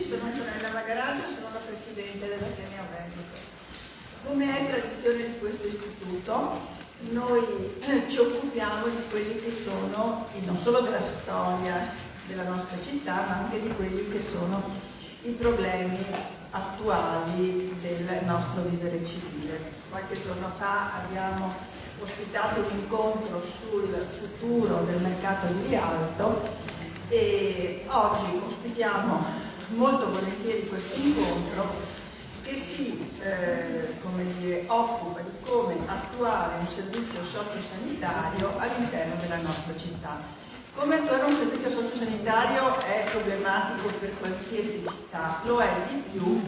sono Antonella Magaraggio, sono la Presidente dell'Ateneo Veneto. Come è tradizione di questo istituto, noi ci occupiamo di quelli che sono, non solo della storia della nostra città, ma anche di quelli che sono i problemi attuali del nostro vivere civile. Qualche giorno fa abbiamo ospitato un incontro sul futuro del mercato di Rialto e oggi ospitiamo molto volentieri questo incontro che si occupa di come attuare un servizio sociosanitario all'interno della nostra città. Come attuare un servizio sociosanitario è problematico per qualsiasi città, lo è di più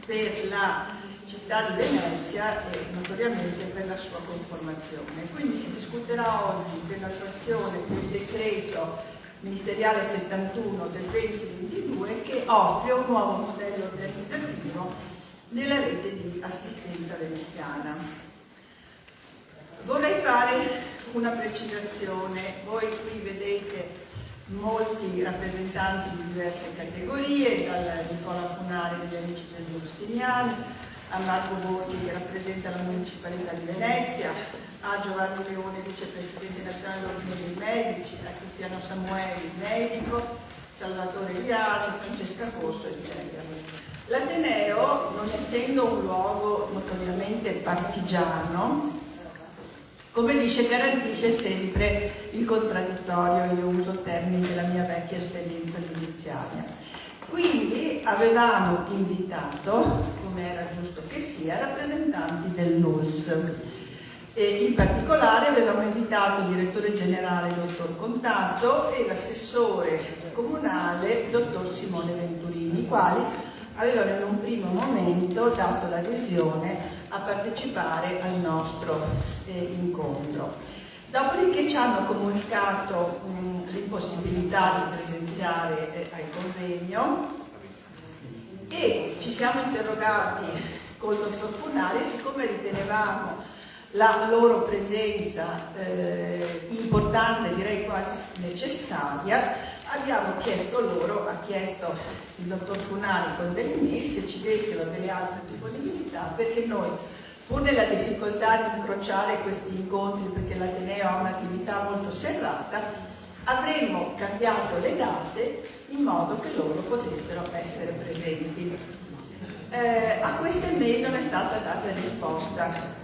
per la città di Venezia e notoriamente per la sua conformazione. Quindi si discuterà oggi dell'attuazione del decreto ministeriale 71 del 2022 che offre un nuovo modello organizzativo nella rete di assistenza veneziana. Vorrei fare una precisazione. Voi qui vedete molti rappresentanti di diverse categorie, dal Nicola Funari degli Amici del Giustiniani, a Marco Borghi che rappresenta la Municipalità di Venezia, a Giovanni Leone, vicepresidente nazionale dell'Ordine dei Medici, a Cristiano Samueli, medico, Salvatore Viali, Francesca Corso, eccetera. L'Ateneo, non essendo un luogo notoriamente partigiano, come dice, garantisce sempre il contraddittorio. Io uso termini della mia vecchia esperienza giudiziaria. Quindi avevamo invitato, come era giusto che sia, rappresentanti del NULS. E in particolare avevamo invitato il direttore generale, dottor Contato, e l'assessore comunale, dottor Simone Venturini, i quali avevano in un primo momento dato l'adesione a partecipare al nostro incontro. Dopodiché ci hanno comunicato l'impossibilità di presenziare al convegno e ci siamo interrogati col dottor Funari, siccome ritenevamo la loro presenza importante, direi quasi necessaria, abbiamo chiesto loro, ha chiesto il dottor Funari con delle mail se ci dessero delle altre disponibilità, perché noi, pur nella difficoltà di incrociare questi incontri, perché l'Ateneo ha un'attività molto serrata, avremmo cambiato le date in modo che loro potessero essere presenti. A queste mail non è stata data risposta.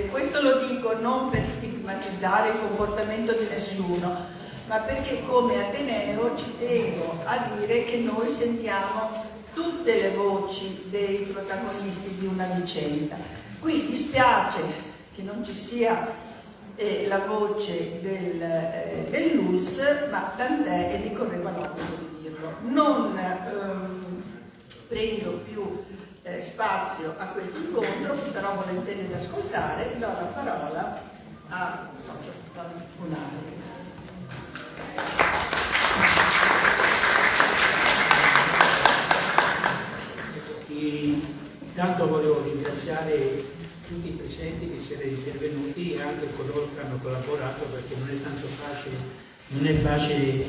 Questo lo dico non per stigmatizzare il comportamento di nessuno, ma perché come Ateneo ci tengo a dire che noi sentiamo tutte le voci dei protagonisti di una vicenda. Qui dispiace che non ci sia la voce dell'ULS, ma tant'è, e mi correva l'obbligo di dirlo. Non prendo più spazio a questo incontro, che starò volentieri ad ascoltare, do la parola a Socio Funari. Intanto volevo ringraziare tutti i presenti che siete intervenuti e anche coloro che hanno collaborato, perché non è facile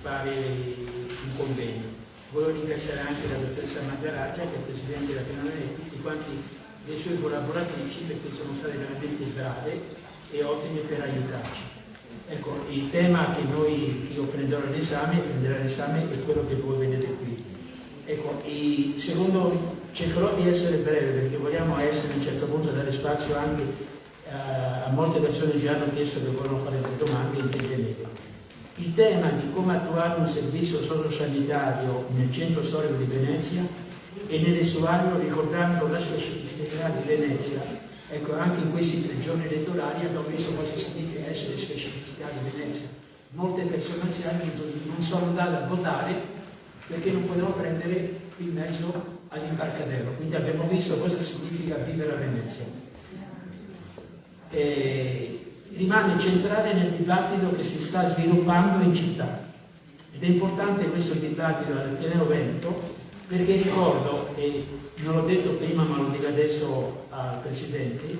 fare un convegno. Volevo ringraziare anche la dottoressa Magaraggio, che è Presidente dell'Ateneo, e tutti quanti le sue collaboratrici, perché sono state veramente brave e ottime per aiutarci. Ecco, il tema che io prenderò all'esame è quello che voi vedete qui. Ecco, cercherò di essere breve, perché vogliamo essere a un certo punto dare spazio anche a molte persone che già hanno chiesto che vogliono fare delle domande e intervenire. Il tema di come attuare un servizio sociosanitario nel centro storico di Venezia e nell'estuario, ricordando la specificità di Venezia. Ecco, anche in questi 3 giorni elettorali abbiamo visto cosa significa essere specificità di Venezia. Molte persone anziane non sono andate a votare perché non potevano prendere il mezzo all'imbarcadero, quindi abbiamo visto cosa significa vivere a Venezia. Rimane centrale nel dibattito che si sta sviluppando in città, ed è importante questo dibattito all'Ateneo Veneto, perché ricordo, e non l'ho detto prima ma lo dico adesso al Presidente,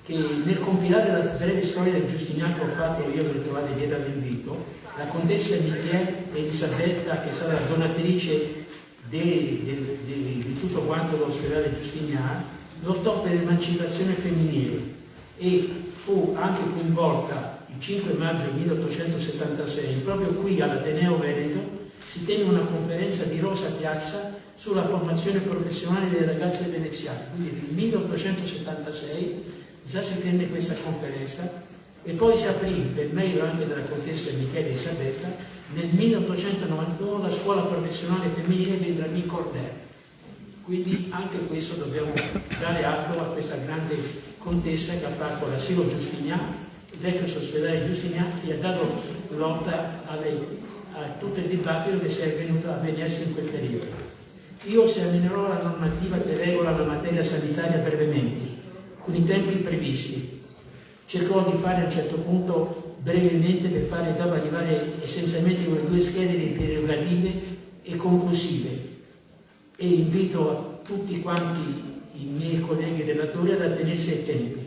che nel compilare la breve storia del Giustiniano che ho fatto io, che lo trovate dietro all'invito, la contessa Michele Elisabetta, che è stata la donatrice di tutto quanto l'ospedale Giustiniani, lottò per l'emancipazione femminile e fu anche coinvolta il 5 maggio 1876, proprio qui all'Ateneo Veneto, si tenne una conferenza di Rosa Piazza sulla formazione professionale delle ragazze veneziane. Quindi nel 1876 già si tenne questa conferenza e poi si aprì, per merito anche della contessa Michela Isabella, nel 1891 la scuola professionale femminile Vendramin Corder. Quindi anche questo dobbiamo dare atto a questa grande contessa che ha fatto l'asilo Giustiniani, l'ex ospedale Giustiniani, e ha dato lotta a tutto il dibattito che si è venuto a venirsi in quel periodo. Io esaminerò la normativa che regola la materia sanitaria brevemente, con i tempi previsti. Cercherò di fare a un certo punto brevemente per fare dopo arrivare essenzialmente con le 2 schede di prerogative e conclusive, e invito a tutti quanti i miei colleghi relatori ad attenersi ai tempi,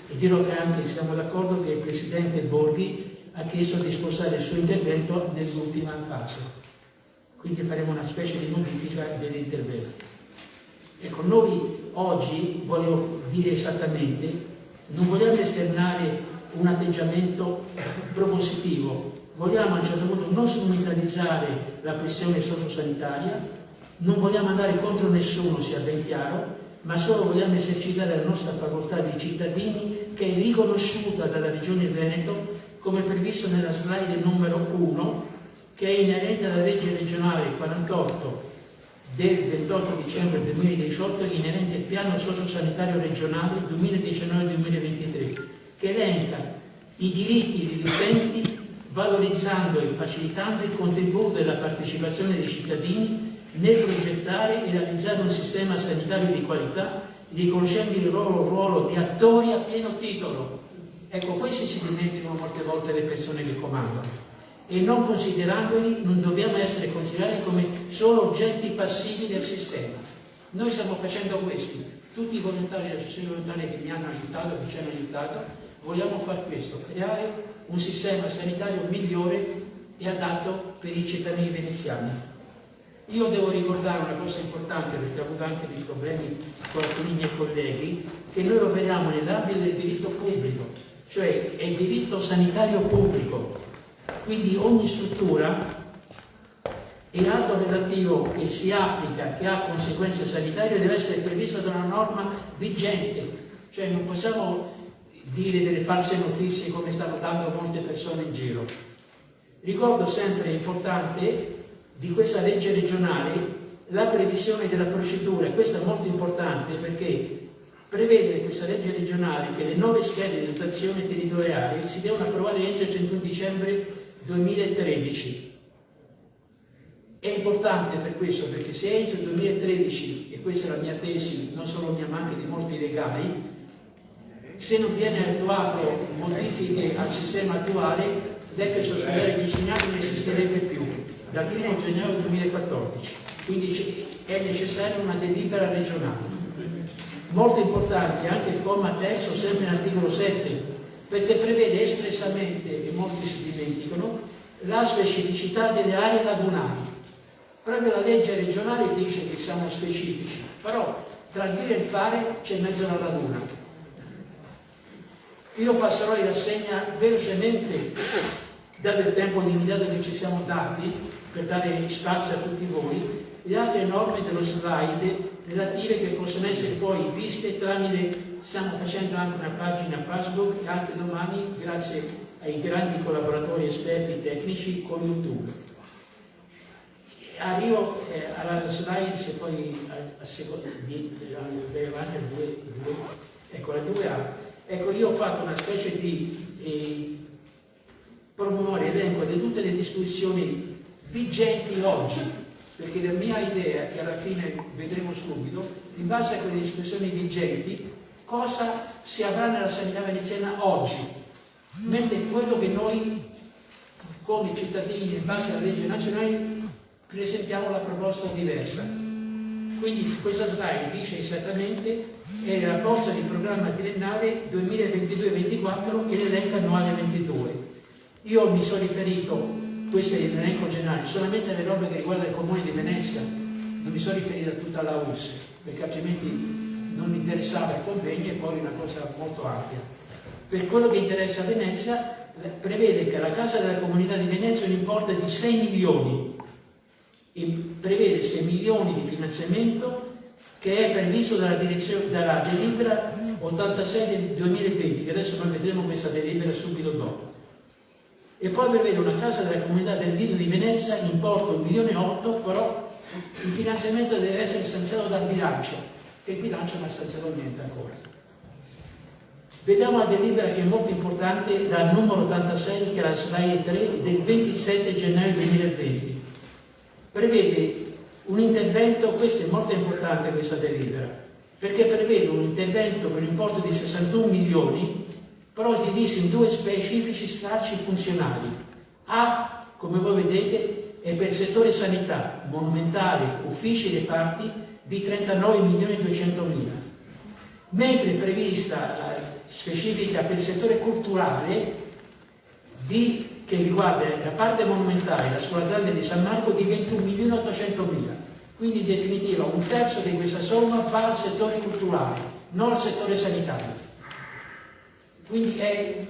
e dirò che anche siamo d'accordo che il Presidente Borghi ha chiesto di spostare il suo intervento nell'ultima fase, quindi faremo una specie di modifica dell'intervento. Ecco, noi oggi, voglio dire esattamente, non vogliamo esternare un atteggiamento propositivo, vogliamo a un certo punto non strumentalizzare la questione sociosanitaria, non vogliamo andare contro nessuno, sia ben chiaro, ma solo vogliamo esercitare la nostra facoltà di cittadini, che è riconosciuta dalla Regione Veneto come previsto nella slide numero 1, che è inerente alla legge regionale 48 del 28 dicembre 2018, inerente al piano sociosanitario regionale 2019-2023, che elenca i diritti degli utenti valorizzando e facilitando il contributo e la partecipazione dei cittadini nel progettare e realizzare un sistema sanitario di qualità, riconoscendo il loro ruolo di attori a pieno titolo. Ecco, questi si dimenticano molte volte le persone che comandano, e non considerandoli non dobbiamo essere considerati come solo oggetti passivi del sistema. Noi stiamo facendo questo, tutti i volontari, le associazioni volontarie che mi hanno aiutato, che ci hanno aiutato, vogliamo fare questo, creare un sistema sanitario migliore e adatto per i cittadini veneziani. Io devo ricordare una cosa importante, perché ho avuto anche dei problemi con alcuni miei colleghi, che noi operiamo nell'ambito del diritto pubblico, cioè è il diritto sanitario pubblico, quindi ogni struttura e atto relativo che si applica, che ha conseguenze sanitarie, deve essere previsto da una norma vigente, cioè non possiamo dire delle false notizie come stanno dando molte persone in giro. Ricordo sempre importante di questa legge regionale la previsione della procedura, questo è molto importante perché prevede questa legge regionale che le 9 schede di dotazione territoriale si devono approvare entro il 31 dicembre 2013. È importante per questo, perché se entro il 2013, e questa è la mia tesi, non solo mia ma anche di molti legali, se non viene attuato modifiche al sistema attuale, l'ex ospedale Giustiniani non esisterebbe più dal 1 gennaio 2014, quindi è necessaria una delibera regionale. Molto importante anche il comma terzo, sempre nell'articolo 7, perché prevede espressamente, e molti si dimenticano, la specificità delle aree lagunari. Proprio la legge regionale dice che siamo specifici, però tra il dire e il fare c'è in mezzo la laguna. Io passerò in rassegna velocemente, dato il tempo limitato che ci siamo dati, per dare spazio a tutti voi, le altre norme dello slide relative che possono essere poi viste tramite, stiamo facendo anche una pagina Facebook e anche domani, grazie ai grandi collaboratori esperti tecnici, con YouTube. Arrivo alla slide, se poi avanti a due, ecco la 2A. Ecco, io ho fatto una specie di promuovere elenco di tutte le disposizioni vigenti oggi, perché la mia idea, che alla fine vedremo subito, in base a quelle disposizioni vigenti, cosa si avrà nella sanità veneziana oggi, mentre quello che noi, come cittadini, in base alla legge nazionale, presentiamo la proposta diversa. Quindi questa slide dice esattamente è la bozza di programma triennale 2022-24 e l'elenco annuale 22. Io mi sono riferito, questo è l'elenco generale, solamente alle robe che riguardano il Comune di Venezia, non mi sono riferito a tutta la URSS, perché altrimenti non mi interessava il convegno, e poi una cosa molto ampia. Per quello che interessa a Venezia, prevede che la Casa della Comunità di Venezia un importo di 6 milioni, e prevede 6 milioni di finanziamento che è previsto dalla delibera 86 del 2020, che adesso noi vedremo questa delibera subito dopo. E poi prevede una Casa della Comunità del Lido di Venezia in importo 1,8 milioni, però il finanziamento deve essere stanziato dal bilancio, che il bilancio non ha stanziato niente ancora. Vediamo la delibera, che è molto importante, dal numero 86, che è la slide 3, del 27 gennaio 2020. Prevede un intervento, questo è molto importante questa delibera, perché prevede un intervento per un importo di 61 milioni, però divisi in due specifici stralci funzionali. A, come voi vedete, è per il settore sanità, monumentale, uffici e reparti, di 39 milioni e 200 mila, mentre è prevista la specifica per il settore culturale che riguarda la parte monumentale, la scuola grande di San Marco, di 21 milioni e 800 mila. Quindi in definitiva un terzo di questa somma va al settore culturale, non al settore sanitario. Quindi è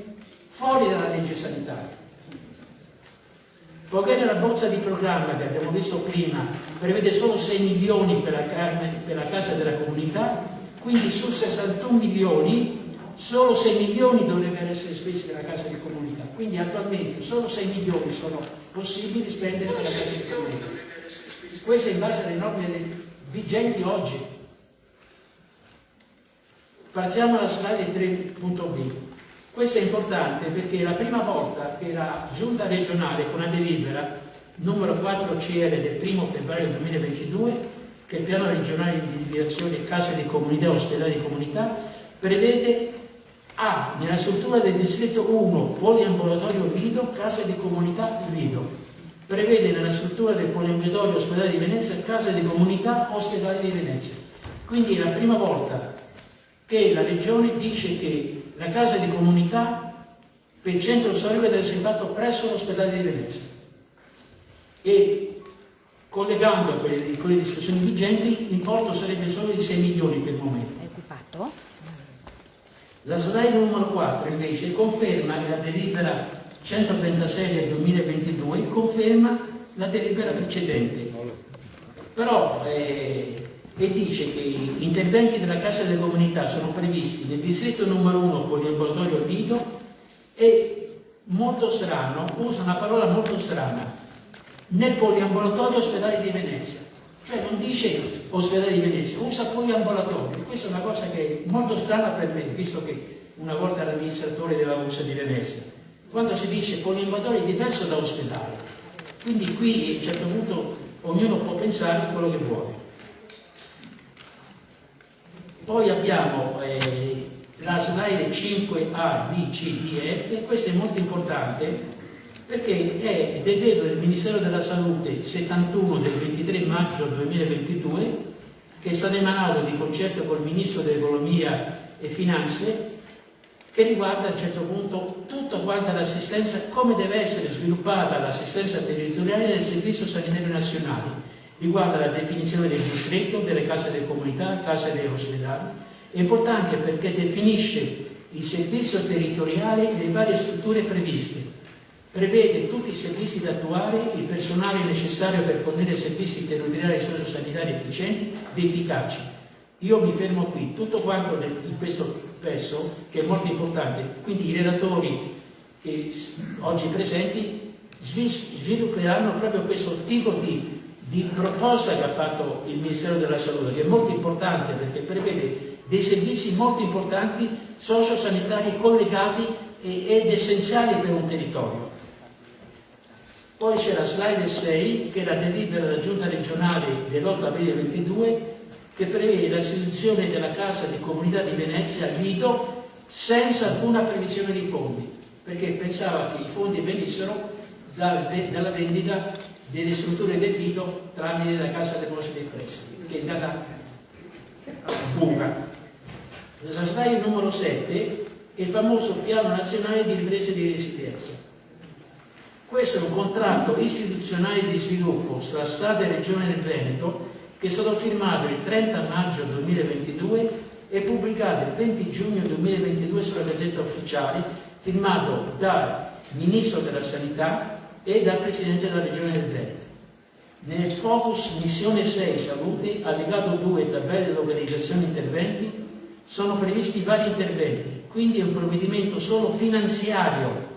fuori dalla legge sanitaria. Poiché nella bozza di programma che abbiamo visto prima prevede solo 6 milioni per la Casa della Comunità, quindi su 61 milioni solo 6 milioni dovrebbero essere spesi per la Casa di Comunità. Quindi attualmente solo 6 milioni sono possibili spendere per la Casa di Comunità. Questo è in base alle norme vigenti oggi. Passiamo alla slide 3.b. Questo è importante perché è la prima volta che la Giunta regionale, con la delibera numero 4 CR del 1 febbraio 2022, che è il piano regionale di individuazione case di comunità e ospedali di comunità, prevede A, nella struttura del distretto 1, poliambulatorio Lido, casa di comunità Lido. Prevede nella struttura del poliambulatorio ospedale di Venezia, casa di comunità ospedale di Venezia. Quindi è la prima volta che la Regione dice che la casa di comunità per il centro storico deve essere fatto presso l'ospedale di Venezia. E collegando con le discussioni vigenti, l'importo sarebbe solo di 6 milioni per il momento. È occupato? La slide numero 4 invece conferma che la delibera 136 del 2022 conferma la delibera precedente, però e dice che gli interventi della Casa delle Comunità sono previsti nel distretto numero 1 poliambulatorio Lido, e molto strano, usa una parola molto strana, nel poliambulatorio ospedale di Venezia, cioè non dice ospedale di Venezia, usa poliambulatorio. Questa è una cosa che è molto strana per me, visto che una volta ero amministratore della URSS di Venezia. Quando si dice poliambulatorio è diverso da ospedale, quindi qui a un certo punto ognuno può pensare quello che vuole. Poi abbiamo la slide 5A, B, C, D, F. Questo è molto importante perché è il decreto del Ministero della Salute 71 del 23 maggio 2022, che è stato emanato di concerto col Ministro dell'Economia e Finanze, che riguarda a un certo punto tutta quanta l'assistenza, come deve essere sviluppata l'assistenza territoriale del Servizio Sanitario Nazionale. Riguarda la definizione del distretto, delle case delle comunità, case degli ospedali. È importante perché definisce il servizio territoriale e le varie strutture previste. Prevede tutti i servizi da attuare, il personale necessario per fornire servizi territoriali socio-sanitari efficienti ed efficaci. Io mi fermo qui, tutto quanto in questo pezzo, che è molto importante, quindi i relatori che oggi presenti svilupperanno proprio questo tipo di proposta che ha fatto il Ministero della Salute, che è molto importante perché prevede dei servizi molto importanti, socio-sanitari collegati ed essenziali per un territorio. Poi c'è la slide 6, che è la delibera della Giunta regionale dell'8 aprile 22, che prevede l'istituzione della Casa di Comunità di Venezia Lido senza alcuna previsione di fondi, perché pensava che i fondi venissero dalla vendita delle strutture del Lido tramite la Cassa Depositi e Prestiti, che è andata buca. La slide numero 7 è il famoso Piano Nazionale di Ripresa e di Resilienza. Questo è un contratto istituzionale di sviluppo tra Stato e Regione del Veneto, che è stato firmato il 30 maggio 2022 e pubblicato il 20 giugno 2022 sulla Gazzetta Ufficiale, firmato dal Ministro della Sanità e dal Presidente della Regione del Veneto. Nel focus missione 6 salute, allegato 2 tabelle localizzazione interventi, sono previsti vari interventi, quindi è un provvedimento solo finanziario.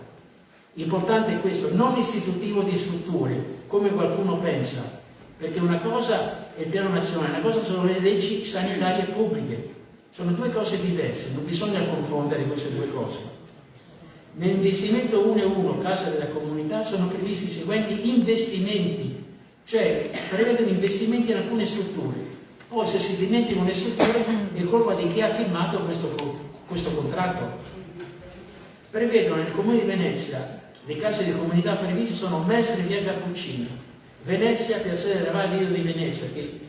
Importante è questo, non istitutivo di strutture, come qualcuno pensa, perché una cosa è il piano nazionale, una cosa sono le leggi sanitarie pubbliche, sono due cose diverse, non bisogna confondere queste due cose. Nell'investimento 1.1 Casa della Comunità sono previsti i seguenti investimenti, cioè prevedono investimenti in alcune strutture. Poi se si dimenticano le strutture è colpa di chi ha firmato questo contratto. Prevedono nel Comune di Venezia le case di comunità previste sono Mestre via Cappuccino, Venezia, Piazzale della Valle di Venezia, che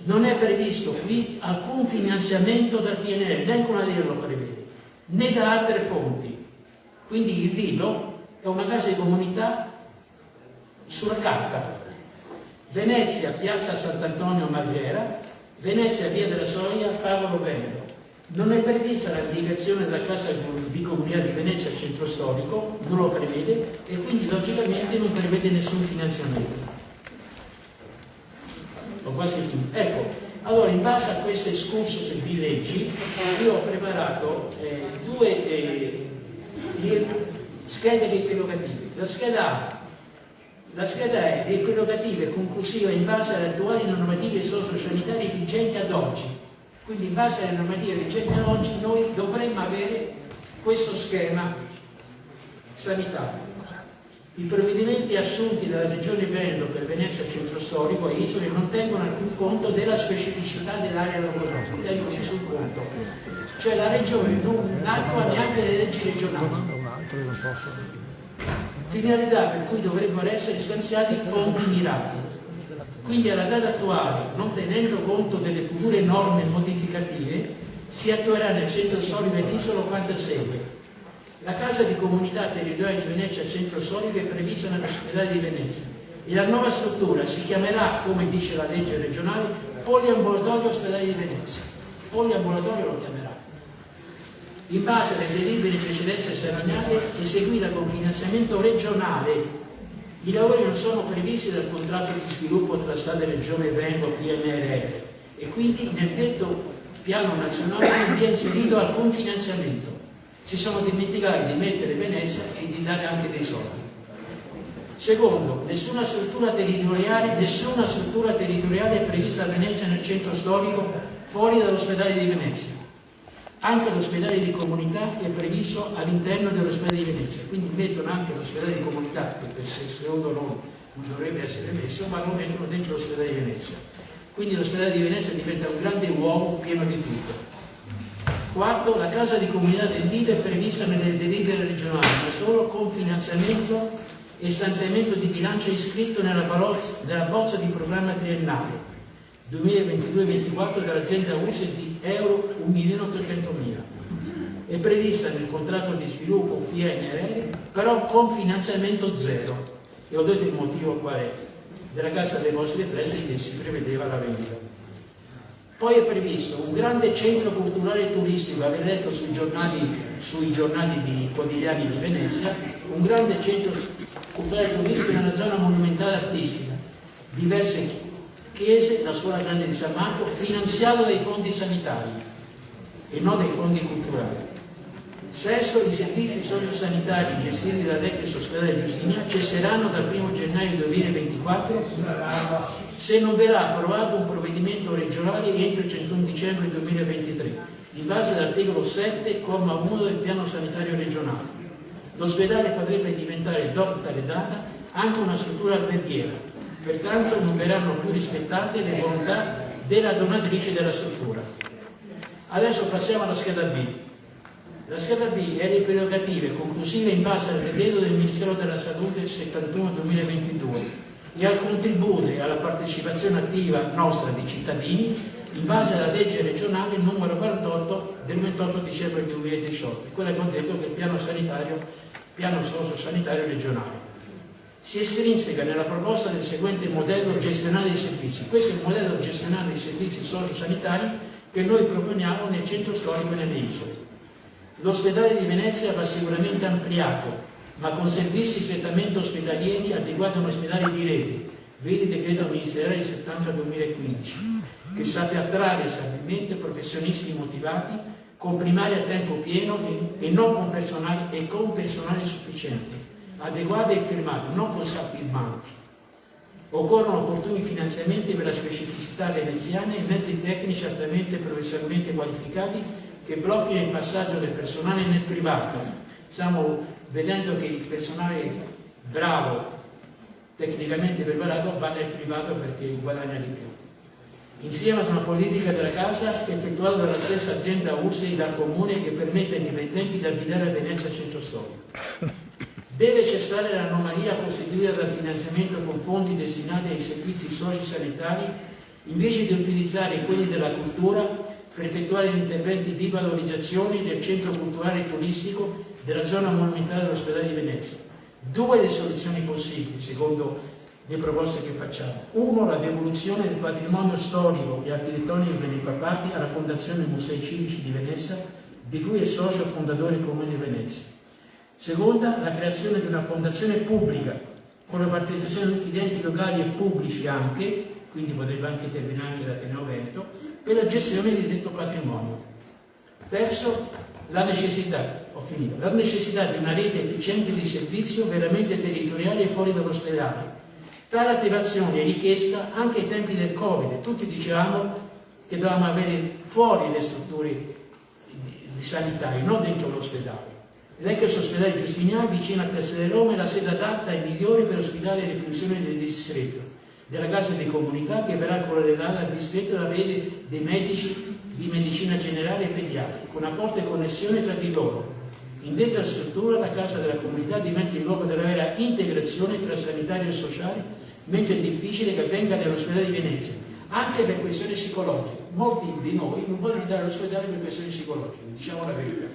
non è previsto qui alcun finanziamento dal PNR, neanche una lira lo prevede, né da altre fonti. Quindi il Lido è una casa di comunità sulla carta. Venezia, piazza Sant'Antonio Marghera, Venezia, via della Soglia, Favolo Veneto. Non è prevista l'indicazione della casa di comunità di Venezia al centro storico, non lo prevede e quindi logicamente non prevede nessun finanziamento. Ho quasi finito. Ecco, allora in base a questo excursus di leggi io ho preparato due schede di prerogative. La scheda è di prerogative conclusiva in base alle attuali normative sociosanitarie vigenti ad oggi. Quindi in base alle normative vigenti ad oggi noi dovremmo avere questo schema sanitario. I provvedimenti assunti dalla Regione Veneto per Venezia Centro Storico e Isole non tengono alcun conto della specificità dell'area locale, non tengono nessun conto. Cioè la Regione non attua neanche le leggi regionali. Finalità per cui dovrebbero essere stanziati fondi mirati. Quindi alla data attuale, non tenendo conto delle future norme modificative, si attuerà nel centro storico dell'isola quanto segue. La casa di comunità territoriale di Venezia Centro Storico è prevista nell'ospedale di Venezia e la nuova struttura si chiamerà, come dice la legge regionale, Poliambulatorio Ospedale di Venezia. Poliambulatorio lo chiamerà. In base alle delibere di precedenza serraniale eseguita con finanziamento regionale. I lavori non sono previsti dal contratto di sviluppo tra Stato e Regione Veneto PNRR e quindi nel detto piano nazionale non vi è inserito alcun finanziamento. Si sono dimenticati di mettere Venezia e di dare anche dei soldi. Secondo, nessuna struttura territoriale è prevista a Venezia nel centro storico fuori dall'ospedale di Venezia. Anche l'ospedale di comunità è previsto all'interno dell'ospedale di Venezia, quindi mettono anche l'ospedale di comunità, che per secondo noi non dovrebbe essere messo, ma lo mettono dentro l'ospedale di Venezia. Quindi l'ospedale di Venezia diventa un grande uovo pieno di tutto. Quarto, la casa di comunità del Lido è prevista nelle delibere regionali, ma solo con finanziamento e stanziamento di bilancio iscritto nella bozza di programma triennale 2022-2024 dell'azienda USE di euro 1.800.000. È prevista nel contratto di sviluppo PNRR, però con finanziamento zero. E ho detto il motivo qual è. Della Cassa dei Depositi e Prestiti che si prevedeva la vendita. Poi è previsto un grande centro culturale e turistico, avete letto sui giornali quotidiani di Venezia, un grande centro culturale e turistico nella zona monumentale artistica, diverse chiese, la scuola grande di San Marco, finanziato dai fondi sanitari e non dai fondi culturali. Sesto, i servizi sociosanitari gestiti dall'ex ospedale Giustiniano cesseranno dal 1 gennaio 2024 se non verrà approvato un provvedimento regionale entro il 31 dicembre 2023, in base all'articolo 7, comma 1 del piano sanitario regionale. L'ospedale potrebbe diventare, dopo tale data, anche una struttura alberghiera, pertanto non verranno più rispettate le volontà della donatrice della struttura. Adesso passiamo alla scheda B. La scheda B è le prerogative conclusive in base al decreto del Ministero della Salute 71/2022 e al contributo e alla partecipazione attiva nostra di cittadini in base alla legge regionale numero 48 del 28 dicembre 2018, quella che ho detto che è il piano sociosanitario regionale. si estrinseca nella proposta del seguente modello gestionale dei servizi. Questo è il modello gestionale dei servizi sociosanitari che noi proponiamo nel centro storico e nelle isole. L'ospedale di Venezia va sicuramente ampliato, ma con servizi strettamente ospedalieri adeguati a un ospedale di rete, vedi decreto ministeriale 70/2015, che sappia attrarre stabilmente professionisti motivati, con primari a tempo pieno e con personale sufficiente, adeguati e firmati, non con saltimbanchi. Occorrono opportuni finanziamenti per la specificità veneziana e mezzi tecnici altamente professionalmente qualificati che blocchino il passaggio del personale nel privato. Stiamo vedendo che il personale bravo, tecnicamente preparato, va nel privato perché guadagna di più. Insieme ad una politica della casa effettuata dalla stessa azienda USE e dal Comune che permette ai dipendenti di abitare a Venezia centro storico. Deve cessare l'anomalia costituita dal finanziamento con fondi destinati ai servizi sociosanitari invece di utilizzare quelli della cultura per effettuare interventi di valorizzazione del centro culturale e turistico della zona monumentale dell'ospedale di Venezia. Due le soluzioni possibili, secondo le proposte che facciamo. Uno, la devoluzione del patrimonio storico e architettonico che ne fa parte alla Fondazione Musei Civici di Venezia, di cui è socio fondatore il Comune di Venezia. Seconda, la creazione di una fondazione pubblica, con la partecipazione di tutti gli enti locali e pubblici anche, quindi potrebbe anche intervenire anche l'Ateneo Veneto, per la gestione di detto patrimonio. Terzo, la necessità di una rete efficiente di servizio veramente territoriale fuori dall'ospedale. Tale attivazione è richiesta anche ai tempi del Covid. Tutti dicevamo che dovevamo avere fuori le strutture sanitarie, non dentro l'ospedale. L'ex ospedale Giustiniani, vicino a Piazza di Roma, è la sede adatta e migliore per ospitare le funzioni del distretto, della casa di comunità che verrà correlata al distretto dalla rete dei medici di medicina generale e pediatrica, con una forte connessione tra di loro. In detta struttura la casa della comunità diventa il luogo della vera integrazione tra sanitario e sociale, mentre è difficile che avvenga nell'ospedale di Venezia, anche per questioni psicologiche. Molti di noi non vogliono andare all'ospedale per questioni psicologiche, diciamo la verità.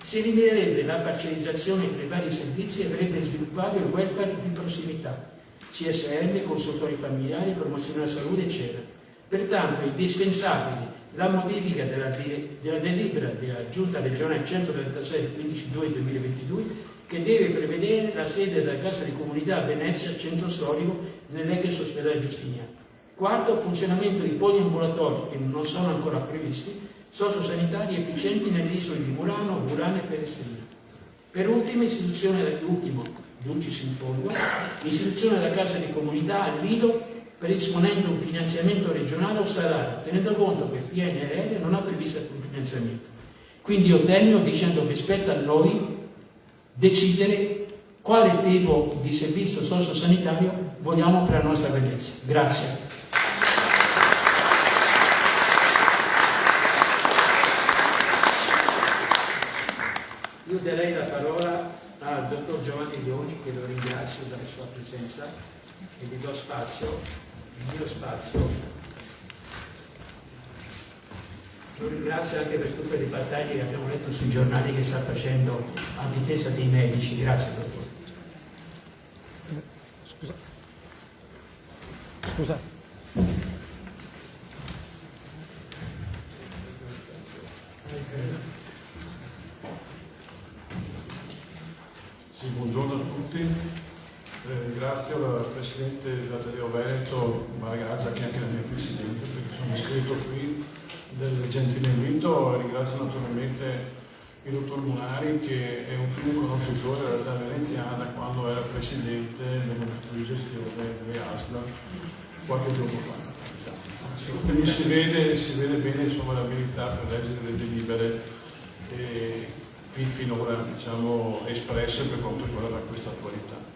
Si eliminerebbe la parcellizzazione tra i vari servizi e avrebbe sviluppato il welfare di prossimità, CSM, consultori familiari, promozione della salute, eccetera. Pertanto è indispensabile la modifica della delibera della Giunta regionale 136 del 15/2/2022 che deve prevedere la sede della Casa di Comunità a Venezia, centro storico, nell'ex ospedale Giustiniani. Quarto, funzionamento di poliambulatori che non sono ancora previsti, sociosanitari efficienti nelle isole di Murano, Burano e Pelestrina. Per ultimo, dulcis in fondo, l'istituzione della Casa di Comunità al Lido predisponendo un finanziamento regionale o statale, tenendo conto che il PNRR non ha previsto alcun finanziamento. Quindi io termino dicendo che spetta a noi decidere quale tipo di servizio sociosanitario vogliamo per la nostra Venezia. Grazie. Io darei la parola al dottor Giovanni Leoni, che lo ringrazio della sua presenza e gli do spazio. Il mio spazio lo ringrazio anche per tutte le battaglie che abbiamo letto sui giornali che sta facendo a difesa dei medici. Grazie dottore. Scusa. Sì, buongiorno a tutti. Grazie al Presidente dell'Ateneo Veneto Maragaggia, che è anche la mia Presidente, perché sono iscritto qui del gentile invito. Ringrazio naturalmente il dottor Munari, che è un fine conoscitore della realtà veneziana quando era Presidente del Comitato di gestione delle ASL qualche giorno fa. Quindi si vede bene insomma, l'abilità per leggere le delibere finora diciamo, espresse per quanto riguarda questa attualità.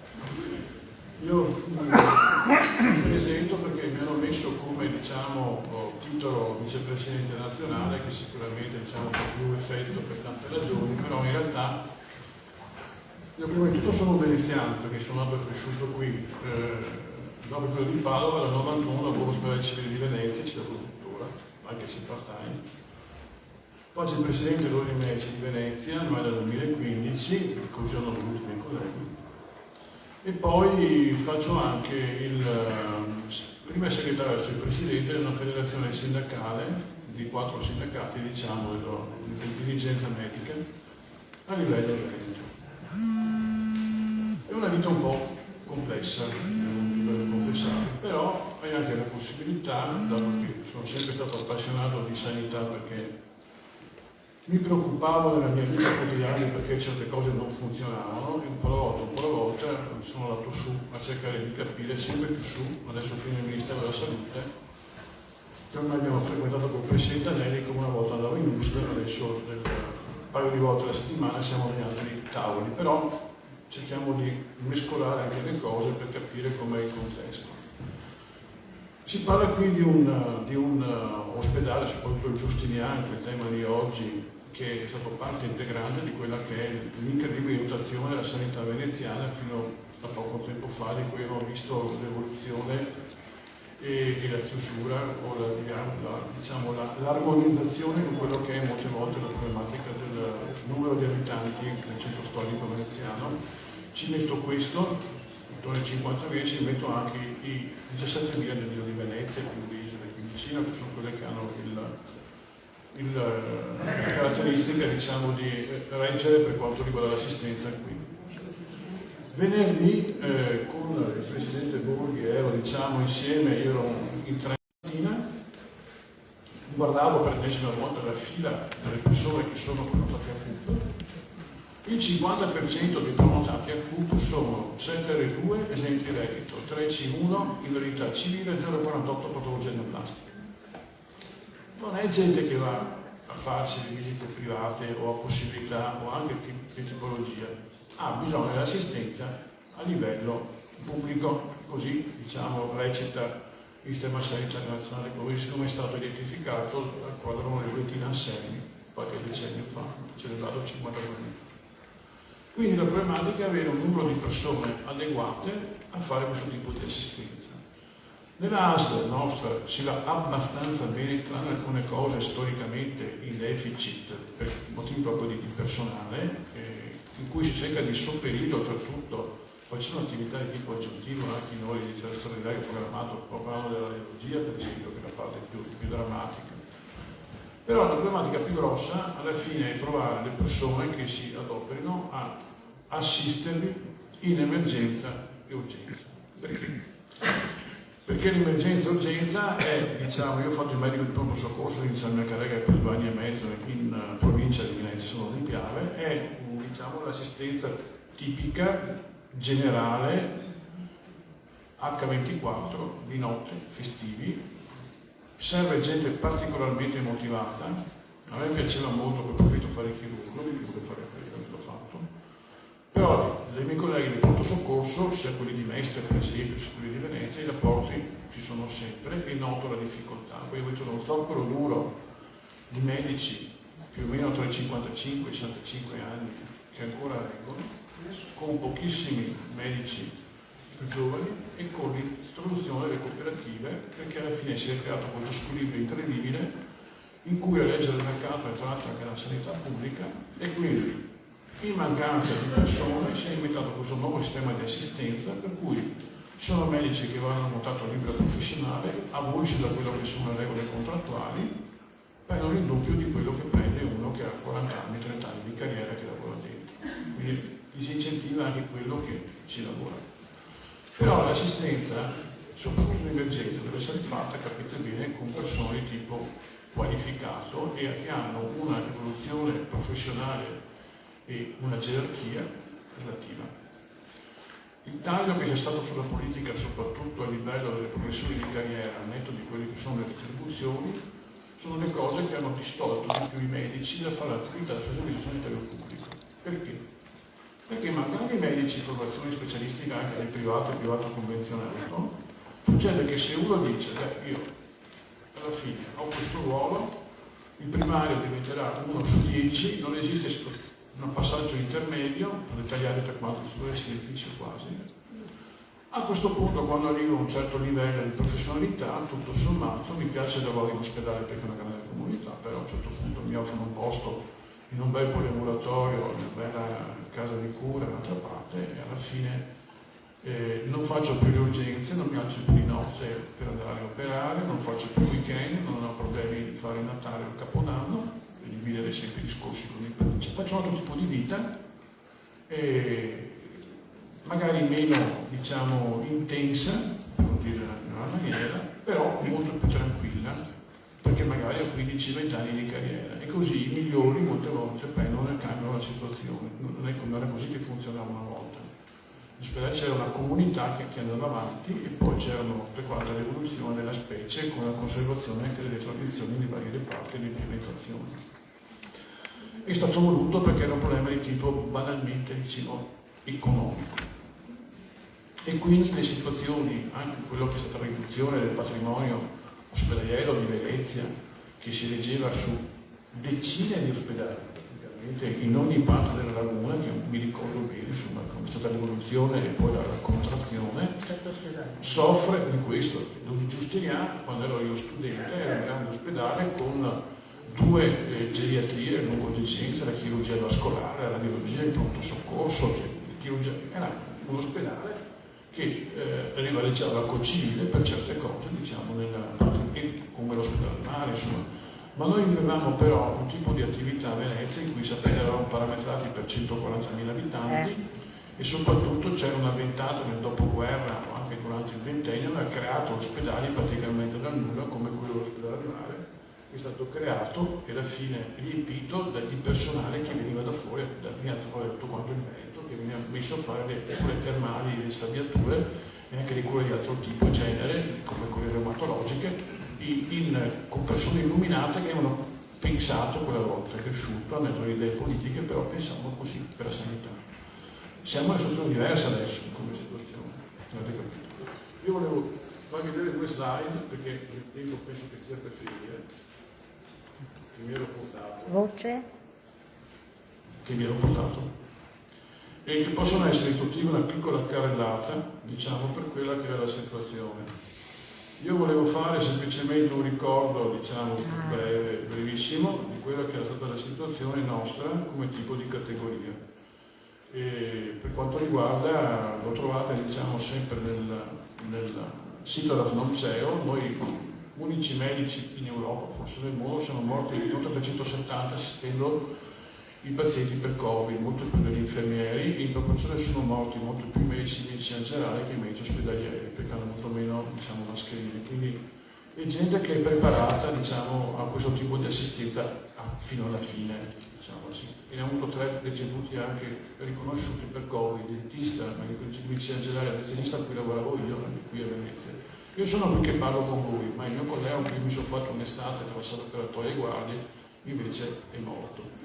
Io mi presento perché mi hanno messo come diciamo, titolo vicepresidente nazionale, che sicuramente diciamo, fa più effetto per tante ragioni, però in realtà io prima di tutto sono veneziano perché sono nato e cresciuto qui, dopo quello di Padova, dal 91 lavoro all'ospedale civile di Venezia, ci lavoro tuttora, anche se part-time. Poi c'è il presidente dell'Ordine dei Medici di Venezia, ormai dal 2015, così hanno voluto i miei colleghi. e poi faccio anche il prima segretario e presidente di una federazione sindacale di 4 sindacati, diciamo, di dirigenza medica a livello di Veneto. È una vita un po' complessa, devo confessare, però hai anche la possibilità, dato che sono sempre stato appassionato di sanità perché mi preoccupavo nella mia vita quotidiana perché certe cose non funzionavano, e un po' alla volta sono andato su a cercare di capire sempre più su, adesso fino al Ministero della Salute, che ormai abbiamo frequentato con il Presidente Anelli, come una volta andavo in USL, adesso un paio di volte alla settimana siamo negli altri tavoli, però cerchiamo di mescolare anche le cose per capire com'è il contesto. Si parla qui di un ospedale, soprattutto il Giustiniano, che è il tema di oggi, che è stato parte integrante di quella che è l'incredibile dotazione della sanità veneziana fino a poco tempo fa, di cui abbiamo visto l'evoluzione e la chiusura o l'armonizzazione con quello che è molte volte la problematica del numero di abitanti nel centro storico veneziano. Ci metto questo, intorno ai 50.000, ci metto anche i 17.000 del Rio di Venezia, più le isole qui vicino, che sono quelle che hanno la caratteristica, diciamo, di reggere per quanto riguarda l'assistenza qui. Venerdì con il Presidente Borghi ero, diciamo, insieme, io ero in Trentina, guardavo per l'ennesima volta la fila delle persone che sono prenotate a CUP. Il 50% dei prenotati a CUP sono 7R2 esenti reddito, 3C1 invalidità civile, 048 patologia neoplastica. Non è gente che va a farsi le visite private o ha possibilità o anche di tipologia, ha bisogno dell'assistenza a livello pubblico, così, diciamo, recita il sistema sanitario nazionale come è stato identificato dal quadrone di Bettina Anselmi qualche decennio fa, celebrato 52 anni fa. Quindi la problematica è avere un numero di persone adeguate a fare questo tipo di assistenza. Nella ASL nostra si va abbastanza bene, tranne alcune cose storicamente in deficit per motivi proprio di personale, in cui si cerca di sopperire oltretutto facendo attività di tipo aggiuntivo anche noi di liceo straordinario programmato, parlando della radiologia per esempio, che è la parte più drammatica. Però la problematica più grossa alla fine è trovare le persone che si adoperino a assisterli in emergenza e urgenza. Perché? Perché l'emergenza e urgenza è, diciamo, io ho fatto il medico di pronto soccorso, inizio la mia carriera per 2 anni e mezzo in provincia di Venezia, sono di Piave, è, diciamo, l'assistenza tipica, generale, H24, di notte, festivi. Serve gente particolarmente motivata. A me piaceva molto, per profitto, fare il chirurgo, perché volevo fare quello che l'ho fatto. Però dai miei colleghi di pronto soccorso, sia quelli di Mestre per esempio, sia quelli di Venezia, i rapporti ci sono sempre e noto la difficoltà. Poi ho avuto uno zoccolo duro di medici più o meno tra i 55 e i 65 anni che ancora reggono, con pochissimi medici più giovani e con l'introduzione delle cooperative, perché alla fine si è creato questo squilibrio incredibile in cui la legge del mercato è entrata anche nella sanità pubblica e quindi in mancanza di persone si è inventato questo nuovo sistema di assistenza per cui ci sono medici che vanno montato libero professionale, avulsi da quello che sono le regole contrattuali, prendono il doppio di quello che prende uno che ha 40 anni, 30 anni di carriera che lavora dentro. Quindi si incentiva anche quello che ci lavora. Però l'assistenza, soprattutto in emergenza, deve essere fatta, capite bene, con persone di tipo qualificato e che hanno una evoluzione professionale e una gerarchia relativa. Il taglio che c'è stato sulla politica, soprattutto a livello delle progressioni di carriera, al netto di quelle che sono le retribuzioni, sono le cose che hanno distolto di più i medici da fare l'attività del servizio sanitario pubblico. Perché? Perché mancando i medici in formazione specialistica anche nel privato e privato convenzionale, no? Succede che se uno dice, io alla fine ho questo ruolo, il primario diventerà 1 su 10, non esiste un passaggio intermedio, dettagliato tra quanto strutture semplici quasi. A questo punto, quando arrivo a un certo livello di professionalità, tutto sommato, mi piace lavorare in ospedale perché è una grande comunità, però a un certo punto mi offrono un posto in un bel poliambulatorio, in una bella casa di cura, d'altra parte, e alla fine Non faccio più le urgenze, non mi alzo più di notte per andare a operare, non faccio più weekend, non ho problemi di fare Natale o Capodanno, di dividere sempre i discorsi con i parenti. Faccio un altro tipo di vita, magari meno, diciamo, intensa, per dire in una maniera, però molto più tranquilla, perché magari ho 15-20 anni di carriera, e così i migliori molte volte prendono e cambiano la situazione. Non era così che funzionava una volta. In ospedale c'era una comunità che andava avanti, e poi c'erano tutta quanta l'evoluzione della specie con la conservazione anche delle tradizioni di vari reparti e l'implementazione. È stato voluto perché era un problema di tipo banalmente, diciamo, economico. E quindi le situazioni, anche quello che è stata la riduzione del patrimonio ospedaliero di Venezia, che si reggeva su decine di ospedali, praticamente in ogni parte della laguna, che mi ricordo bene, insomma, come è stata l'evoluzione e poi la contrazione, soffre di questo. Lo Giustiniano, quando ero io studente, era un grande ospedale con 2 geriatrie, lungodegenza, la chirurgia vascolare, la radiologia, il pronto soccorso, era un ospedale che rivaleggiava col civile per certe cose, diciamo, come l'ospedale del mare, insomma. Ma noi avevamo però un tipo di attività a Venezia in cui sapete eravamo parametrati per 140.000 abitanti e soprattutto c'era una ventata nel dopoguerra o anche durante il ventennio che ha creato ospedali praticamente dal nulla, come quello dell'ospedale del mare, che è stato creato e alla fine riempito di personale che veniva da fuori, veniva fuori tutto quanto il merito, che veniva messo a fare le cure termali, le sabbiature e anche le cure di altro tipo, genere, come quelle reumatologiche, con persone illuminate che avevano pensato quella volta, cresciuto, hanno detto le idee politiche, però pensavano così per la sanità. Siamo in una situazione diversa adesso, come situazione, avete capito? Io volevo farvi vedere 2 slide, perché il tempo penso che stia per finire, che mi ero portato, e che possono essere istruttive, una piccola carrellata, diciamo, per quella che è la situazione. Io volevo fare semplicemente un ricordo, diciamo, breve, brevissimo, di quella che era stata la situazione nostra come tipo di categoria. E per quanto riguarda, lo trovate, diciamo, sempre nel sito della FNOMCEO, noi unici medici in Europa, forse nel mondo, siamo morti di 370 assistendo i pazienti per Covid, molto più degli infermieri, e in proporzione sono morti molto più medici di medicina generale che i medici ospedalieri, perché hanno molto meno, diciamo, mascherine. Quindi è gente che è preparata, diciamo, a questo tipo di assistenza fino alla fine. Diciamo. E ne abbiamo avuto 3 deceduti anche riconosciuti per Covid, dentista, medico di medicina generale, anestesista, a cui lavoravo io, anche qui a Venezia. Io sono qui che parlo con voi, ma il mio collega qui mi sono fatto un'estate tra la sala operatoria e guardie, invece è morto.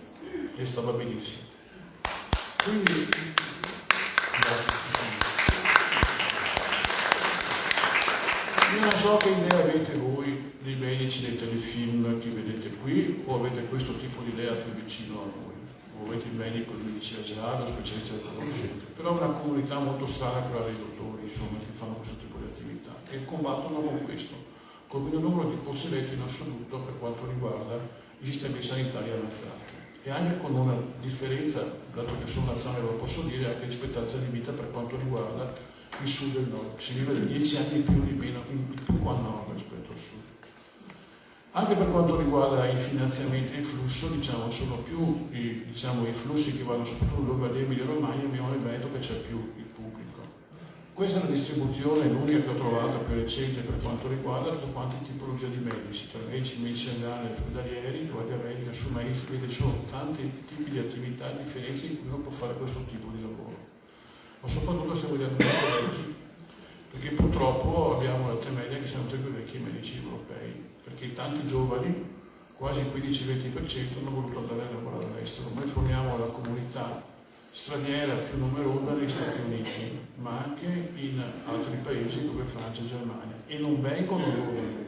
E stava benissimo. Quindi io non so che idea avete voi dei medici dei telefilm che vedete qui, o avete questo tipo di idea più vicino a noi, o avete il medico di medicina generale, lo specialista del conoscente, però è una comunità molto strana quella dei dottori, insomma, che fanno questo tipo di attività e combattono con questo, con il numero di posti letti in assoluto per quanto riguarda i sistemi sanitari avanzati. E anche con una differenza, dato che sono nazionale lo posso dire, anche di aspettativa di vita per quanto riguarda il sud e il nord. Si vive 10 anni in più qua a nord rispetto al sud. Anche per quanto riguarda i finanziamenti e il flusso, diciamo, sono più i flussi che vanno soprattutto in Lombardia e Emilia Romagna, abbiamo il Veneto che c'è più il pubblico. Questa è la distribuzione, l'unica che ho trovato più recente per quanto riguarda tutte quante tipologie di medici, tra medici, medici generali, ospedalieri, guardia medica, sumaisti, quindi ci sono tanti tipi di attività differenti in cui uno può fare questo tipo di lavoro. Ma soprattutto stiamo vedendo molto vecchi, perché purtroppo abbiamo l'alta media che siamo tra i più vecchi medici europei, perché tanti giovani, quasi il 15-20%, hanno voluto andare a lavorare all'estero. Noi forniamo la comunità straniera più numerosa negli Stati Uniti, ma anche in altri paesi come Francia e Germania, e non vengono loro da noi.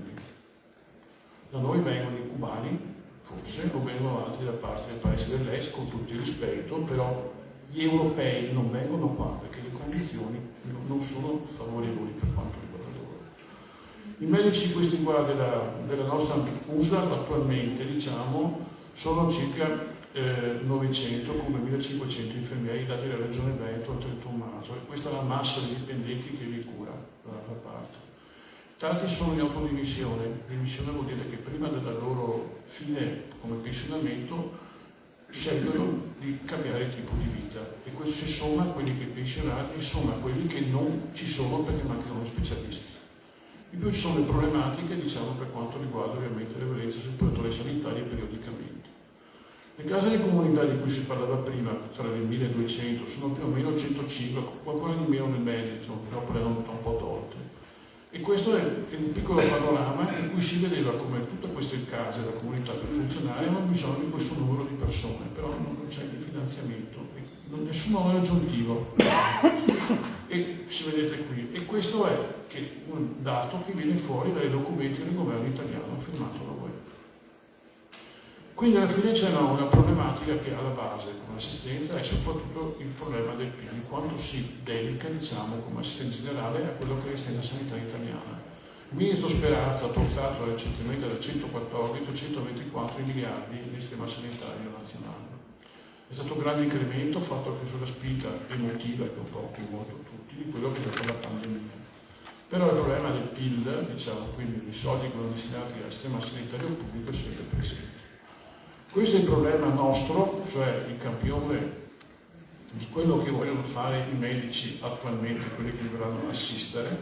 Da noi vengono i cubani, forse, o vengono altri da parte dei paesi dell'est, con tutto il rispetto, però gli europei non vengono qua perché le condizioni non sono favorevoli per quanto riguarda loro. I medici questi qua della nostra USL attualmente, diciamo, sono circa 900 come 1500 infermieri dati dalla Regione Veneto al 31 marzo, e questa è la massa di dipendenti che vi cura dall'altra parte. Tanti sono in autodimissione. Dimissione vuol dire che prima della loro fine come pensionamento scelgono di cambiare tipo di vita, e questo si somma a quelli che pensionati, insomma a quelli che non ci sono perché mancano specialisti. In più ci sono le problematiche, diciamo, per quanto riguarda ovviamente le violenze sul operatore sanitario periodicamente. Le case di comunità di cui si parlava prima, tra le 1200, sono più o meno 105, qualcosa di meno nel merito, dopo le hanno un po' tolte. E questo è un piccolo panorama in cui si vedeva come tutte queste case della comunità per funzionare hanno bisogno di questo numero di persone, però non c'è il finanziamento, nessuno è aggiuntivo. E si vedete qui, e questo è un dato che viene fuori dai documenti del governo italiano firmato da voi. Quindi alla fine c'è una problematica che alla base con l'assistenza è soprattutto il problema del PIL, di quanto si dedica, diciamo, come assistenza generale a quello che è l'assistenza sanitaria italiana. Il ministro Speranza ha portato recentemente da 114 a 124 miliardi di sistema sanitario nazionale. È stato un grande incremento fatto anche sulla spinta emotiva, che un po' coinvolge tutti, di quello che è stata la pandemia. Però il problema del PIL, diciamo, quindi i soldi che vanno destinati al sistema sanitario pubblico, è sempre presente. Questo è il problema nostro, cioè il campione di quello che vogliono fare i medici attualmente, quelli che dovranno assistere,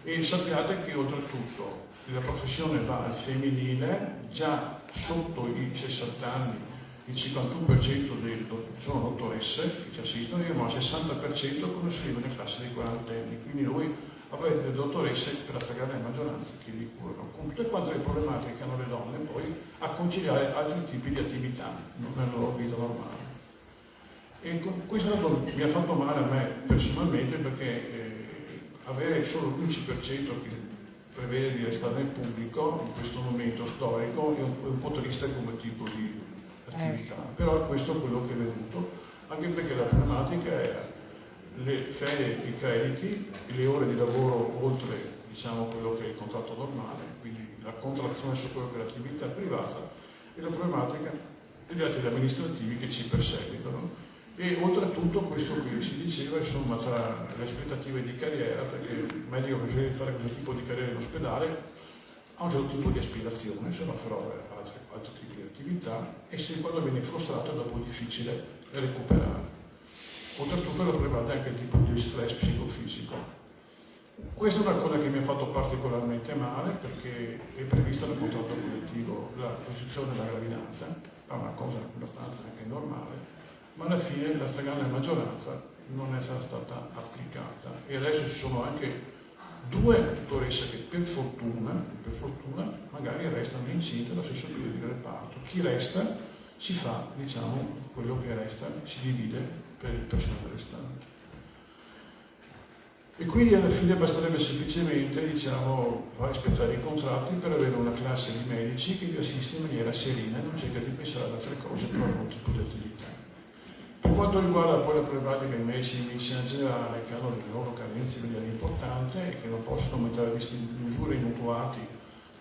e sappiate che oltretutto la professione va al femminile, già sotto i 60 anni il 51% sono dottoresse che ci assistono, ma il 60% come si vive nelle classi dei 40 anni, quindi noi avete delle dottoresse per la stragrande maggioranza che vi curano, con tutte quante le problematiche che hanno le donne poi a conciliare altri tipi di attività nella loro vita normale. E questo mi ha fatto male a me personalmente, perché avere solo l'11% che prevede di restare nel pubblico in questo momento storico è un po' triste come tipo di attività, però questo è quello che è venuto, anche perché la problematica era le ferie, i crediti, le ore di lavoro oltre, diciamo, quello che è il contratto normale, quindi la contrazione su quello che è l'attività privata, e la problematica degli atti amministrativi che ci perseguitano. E oltretutto questo che si diceva, insomma, tra le aspettative di carriera, perché il medico che sceglie di fare questo tipo di carriera in ospedale ha un certo tipo di aspirazione, se no farà altri tipi di attività, e se quando viene frustrato è dopo difficile recuperare. Oltretutto la problematica è anche il tipo di stress psicofisico. Questa è una cosa che mi ha fatto particolarmente male, perché è prevista nel contratto collettivo la costituzione della gravidanza, è una cosa abbastanza anche normale, ma alla fine la stragrande maggioranza non è stata applicata, e adesso ci sono anche 2 dottoresse che per fortuna magari restano incinte allo stesso periodo di reparto. Chi resta si fa, diciamo, quello che resta si divide per il personale restante. E quindi alla fine basterebbe semplicemente, diciamo, rispettare i contratti per avere una classe di medici che vi assiste in maniera serena e non cerca di pensare ad altre cose per alcun tipo di attività. Per quanto riguarda poi la problematica dei medici di medicina generale, che hanno le loro carenze in maniera importante e che non possono aumentare le misure mutuati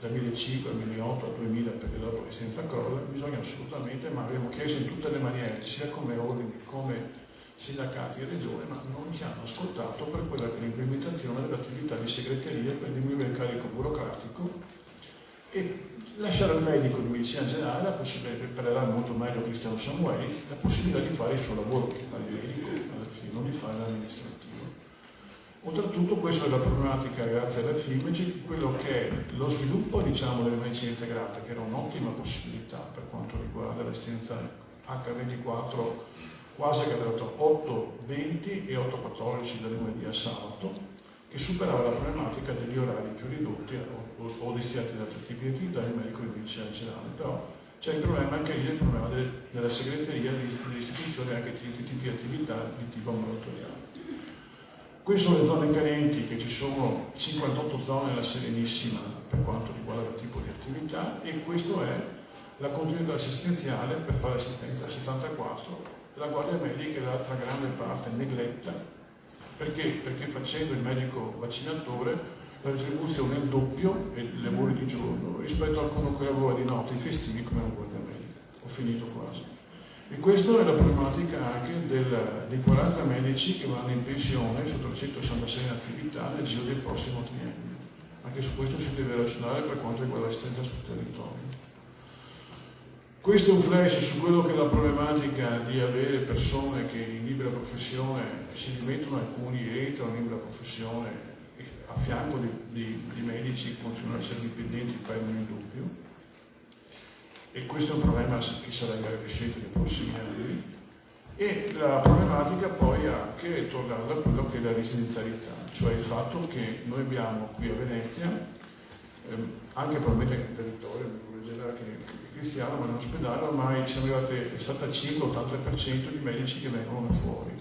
da 1.500 a 1.800 a 2.000 perché dopo l'assistenza crolla, bisogna assolutamente, ma abbiamo chiesto in tutte le maniere, sia come ordini, come sindacati e regione, ma non ci hanno ascoltato per quella che è l'implementazione dell'attività di segreteria per diminuire il carico burocratico e lasciare al medico di medicina generale la possibilità, parlerà molto meglio Cristiano Samueli, la possibilità di fare il suo lavoro, che fa il medico alla fine, non di fare l'amministrativo. Oltretutto questa è la problematica, grazie alla FIMEG, quello che è lo sviluppo, diciamo, delle medicine integrate, che era un'ottima possibilità per quanto riguarda l'assistenza H24, quasi che ha dato 8-20 e 8-14 da lunedì a sabato, che superava la problematica degli orari più ridotti o destinati ad altri tipi di attività del medico di medicina generale. Però c'è il problema anche lì, il problema della segreteria, dell'istituzione anche di tipi di attività di tipo ambulatoriale. Queste sono le zone carenti, che ci sono 58 zone alla Serenissima per quanto riguarda il tipo di attività, e questo è la continuità assistenziale per fare assistenza al 74, la guardia medica è l'altra grande parte negletta. Perché? Perché facendo il medico vaccinatore la retribuzione è il doppio e i lavori di giorno rispetto a qualcuno che lavora di notte, i festivi come la guardia medica. Ho finito quasi. E questa è la problematica anche di 40 medici che vanno in pensione su 366 attività nel giro del prossimo triennio. Anche su questo si deve ragionare per quanto riguarda l'assistenza sul territorio. Questo è un flash su quello che è la problematica di avere persone che in libera professione si dimettono, alcuni entrano in libera professione e a fianco di medici che continuano a essere dipendenti perdono in dubbio. E questo è un problema che sarà crescente nei prossimi anni. E la problematica poi anche tornando a quello che è la residenzialità, cioè il fatto che noi abbiamo qui a Venezia, anche probabilmente nel territorio, in generale che è cristiano, ma in ospedale ormai siamo arrivati al 75-80% di medici che vengono da fuori.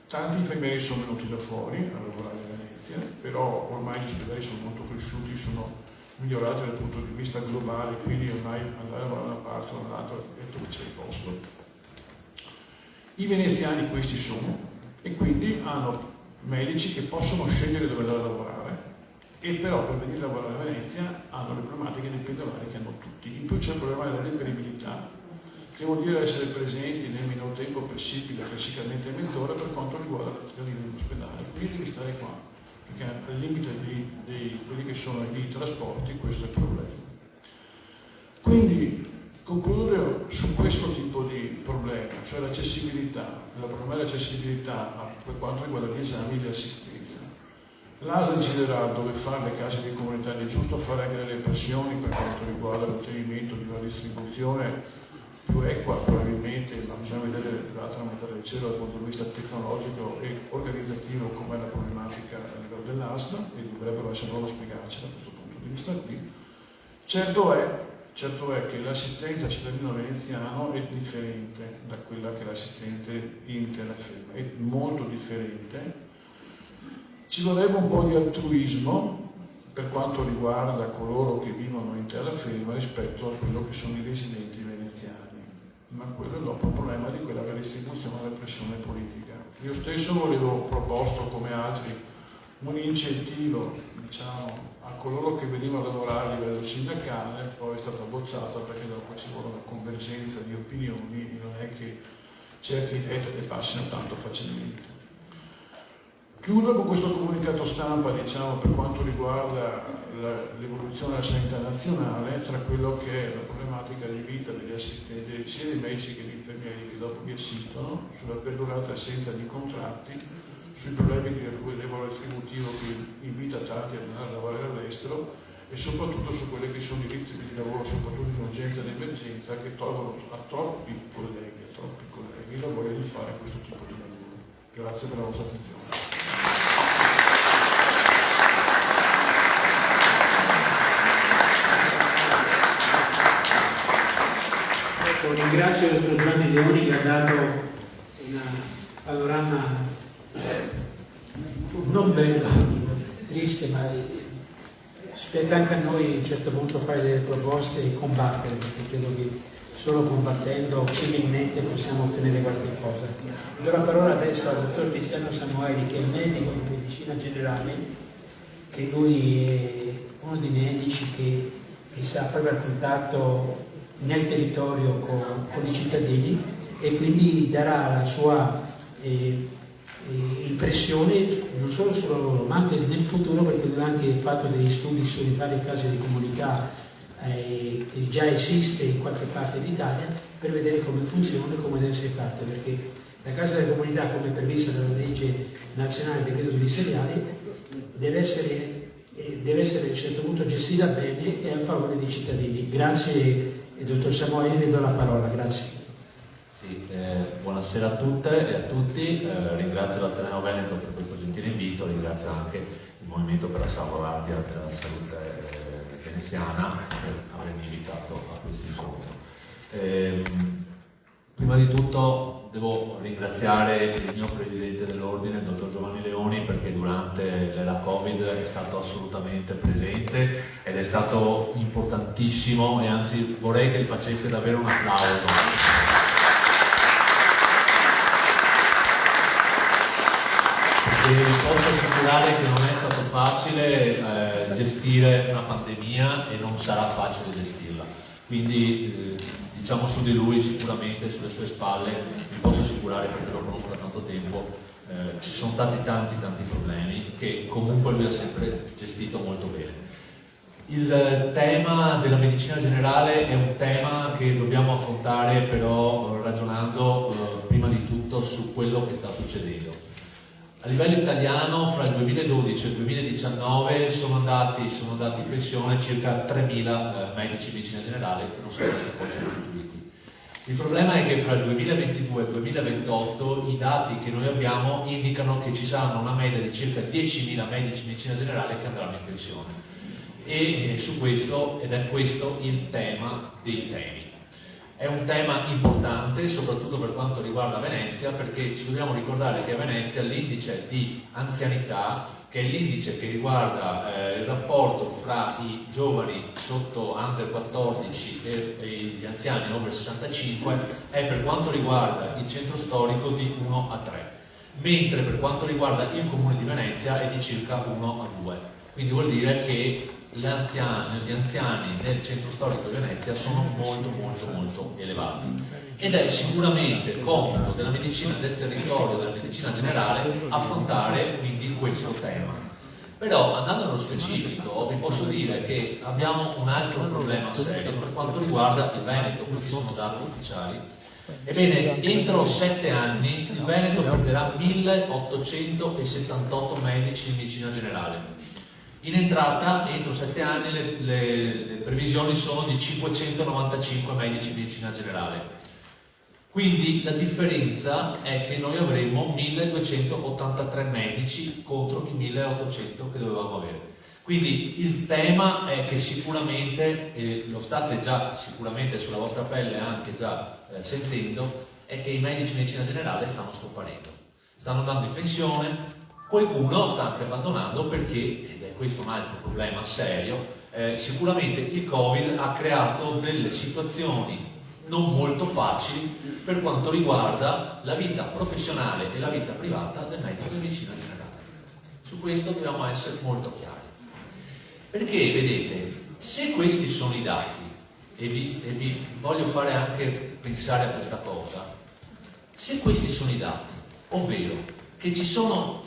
Tanti infermieri sono venuti da fuori a lavorare a Venezia, però ormai gli ospedali sono molto cresciuti, sono migliorati dal punto di vista globale, quindi ormai andare da una parte o dall'altra è dove c'è il posto. I veneziani questi sono e quindi hanno medici che possono scegliere dove andare a lavorare e però per venire a lavorare a Venezia hanno le problematiche dei pendolari che hanno tutti. In più c'è il problema della reperibilità, che vuol dire essere presenti nel minor tempo possibile, classicamente mezz'ora, per quanto riguarda la linea dell'ospedale. Quindi devi stare qua, perché al limite di quelli che sono i trasporti questo è il problema. Quindi concludere su questo tipo di problema, cioè l'accessibilità, il problema dell'accessibilità per quanto riguarda gli esami e l'assistenza. L'ASL deciderà dove fare le case di comunità, è giusto fare anche delle pressioni per quanto riguarda l'ottenimento di una distribuzione più equa probabilmente, ma bisogna vedere l'altra metà del cielo dal punto di vista tecnologico e organizzativo com'è la problematica a livello dell'ASL e dovrebbero essere loro a spiegarci da questo punto di vista qui. Certo è che l'assistenza al cittadino veneziano è differente da quella che è l'assistente in terraferma, è molto differente. Ci vorrebbe un po' di altruismo per quanto riguarda coloro che vivono in terraferma rispetto a quello che sono i residenti veneziani, ma quello è dopo il problema di quella che è la distribuzione della pressione politica. Io stesso volevo proposto come altri un incentivo, diciamo, a coloro che venivano a lavorare a livello sindacale, poi è stata bocciata perché dopo ci vuole una convergenza di opinioni e non è che certi idee passino tanto facilmente. Chiudo con questo comunicato stampa, diciamo, per quanto riguarda l'evoluzione della sanità nazionale, tra quello che è la problematica di vita degli assistenti, sia dei medici che degli infermieri che dopo vi assistono, sulla perdurata assenza di contratti, sui problemi di rilievo retributivo che invita tanti ad andare a lavorare all'estero e soprattutto su quelli che sono i ritmi di lavoro, soprattutto in urgenza ed emergenza, che tolgono a troppi colleghi la voglia di fare questo tipo di lavoro. Grazie per la vostra attenzione. Ringrazio il dottor Giovanni Leoni che ha dato un panorama non bello, triste, ma spetta anche a noi a un certo punto fare delle proposte e combattere, perché credo che solo combattendo civilmente possiamo ottenere qualche cosa. Do la parola adesso al dottor Cristiano Samueli, che è medico di medicina generale, che lui è uno dei medici che sta proprio a contatto nel territorio con i cittadini e quindi darà la sua impressione non solo sulla loro, ma anche nel futuro, perché lui ha anche fatto degli studi sulle varie case di comunità che già esiste in qualche parte d'Italia, per vedere come funziona e come deve essere fatta, perché la casa della comunità, come prevista dalla legge nazionale del decreto ministeriale, deve essere a un certo punto gestita bene e a favore dei cittadini. Grazie. Dottor Samueli, le do la parola, grazie. Sì, buonasera a tutte e a tutti, ringrazio l'Ateneo Veneto per questo gentile invito, ringrazio anche il Movimento per la Salvaguardia della Salute Veneziana per avermi invitato a questo incontro. Prima di tutto devo ringraziare il mio Presidente dell'Ordine, il Dottor Giovanni Leoni, perché durante l'era Covid è stato assolutamente presente ed è stato importantissimo e anzi vorrei che gli faceste davvero un applauso. Perché vi posso assicurare che non è stato facile gestire una pandemia e non sarà facile gestirla. quindi diciamo su di lui sicuramente, sulle sue spalle, vi posso assicurare perché lo conosco da tanto tempo, ci sono stati tanti problemi che comunque lui ha sempre gestito molto bene. Il tema della medicina generale è un tema che dobbiamo affrontare però ragionando prima di tutto su quello che sta succedendo. A livello italiano fra il 2012 e il 2019 sono andati in pensione circa 3.000 medici di medicina generale che non sono stati poi sostituiti. Il problema è che fra il 2022 e il 2028 i dati che noi abbiamo indicano che ci saranno una media di circa 10.000 medici di medicina generale che andranno in pensione. E su questo, ed è questo il tema dei temi. È un tema importante soprattutto per quanto riguarda Venezia, perché ci dobbiamo ricordare che a Venezia l'indice di anzianità, che è l'indice che riguarda il rapporto fra i giovani sotto under 14 e gli anziani over 65, è per quanto riguarda il centro storico di 1 a 3, mentre per quanto riguarda il comune di Venezia è di circa 1 a 2. Quindi vuol dire che gli anziani nel centro storico di Venezia sono molto elevati, ed è sicuramente compito della medicina del territorio, della medicina generale, affrontare quindi questo tema. Però andando nello specifico vi posso dire che abbiamo un altro problema serio per quanto riguarda il Veneto. Questi sono dati ufficiali. Ebbene, entro 7 anni il Veneto perderà 1.878 medici di medicina generale. In entrata, entro 7 anni, le previsioni sono di 595 medici di medicina generale. Quindi la differenza è che noi avremo 1283 medici contro i 1800 che dovevamo avere. Quindi il tema è che sicuramente, e lo state già sicuramente sulla vostra pelle anche già sentendo, è che i medici di medicina generale stanno scomparendo, stanno andando in pensione, qualcuno sta anche abbandonando perché, questo è un altro problema serio, sicuramente il Covid ha creato delle situazioni non molto facili per quanto riguarda la vita professionale e la vita privata del medico di medicina generale. Su questo dobbiamo essere molto chiari. Perché, vedete, se questi sono i dati, e vi voglio fare anche pensare a questa cosa, se questi sono i dati, ovvero che ci sono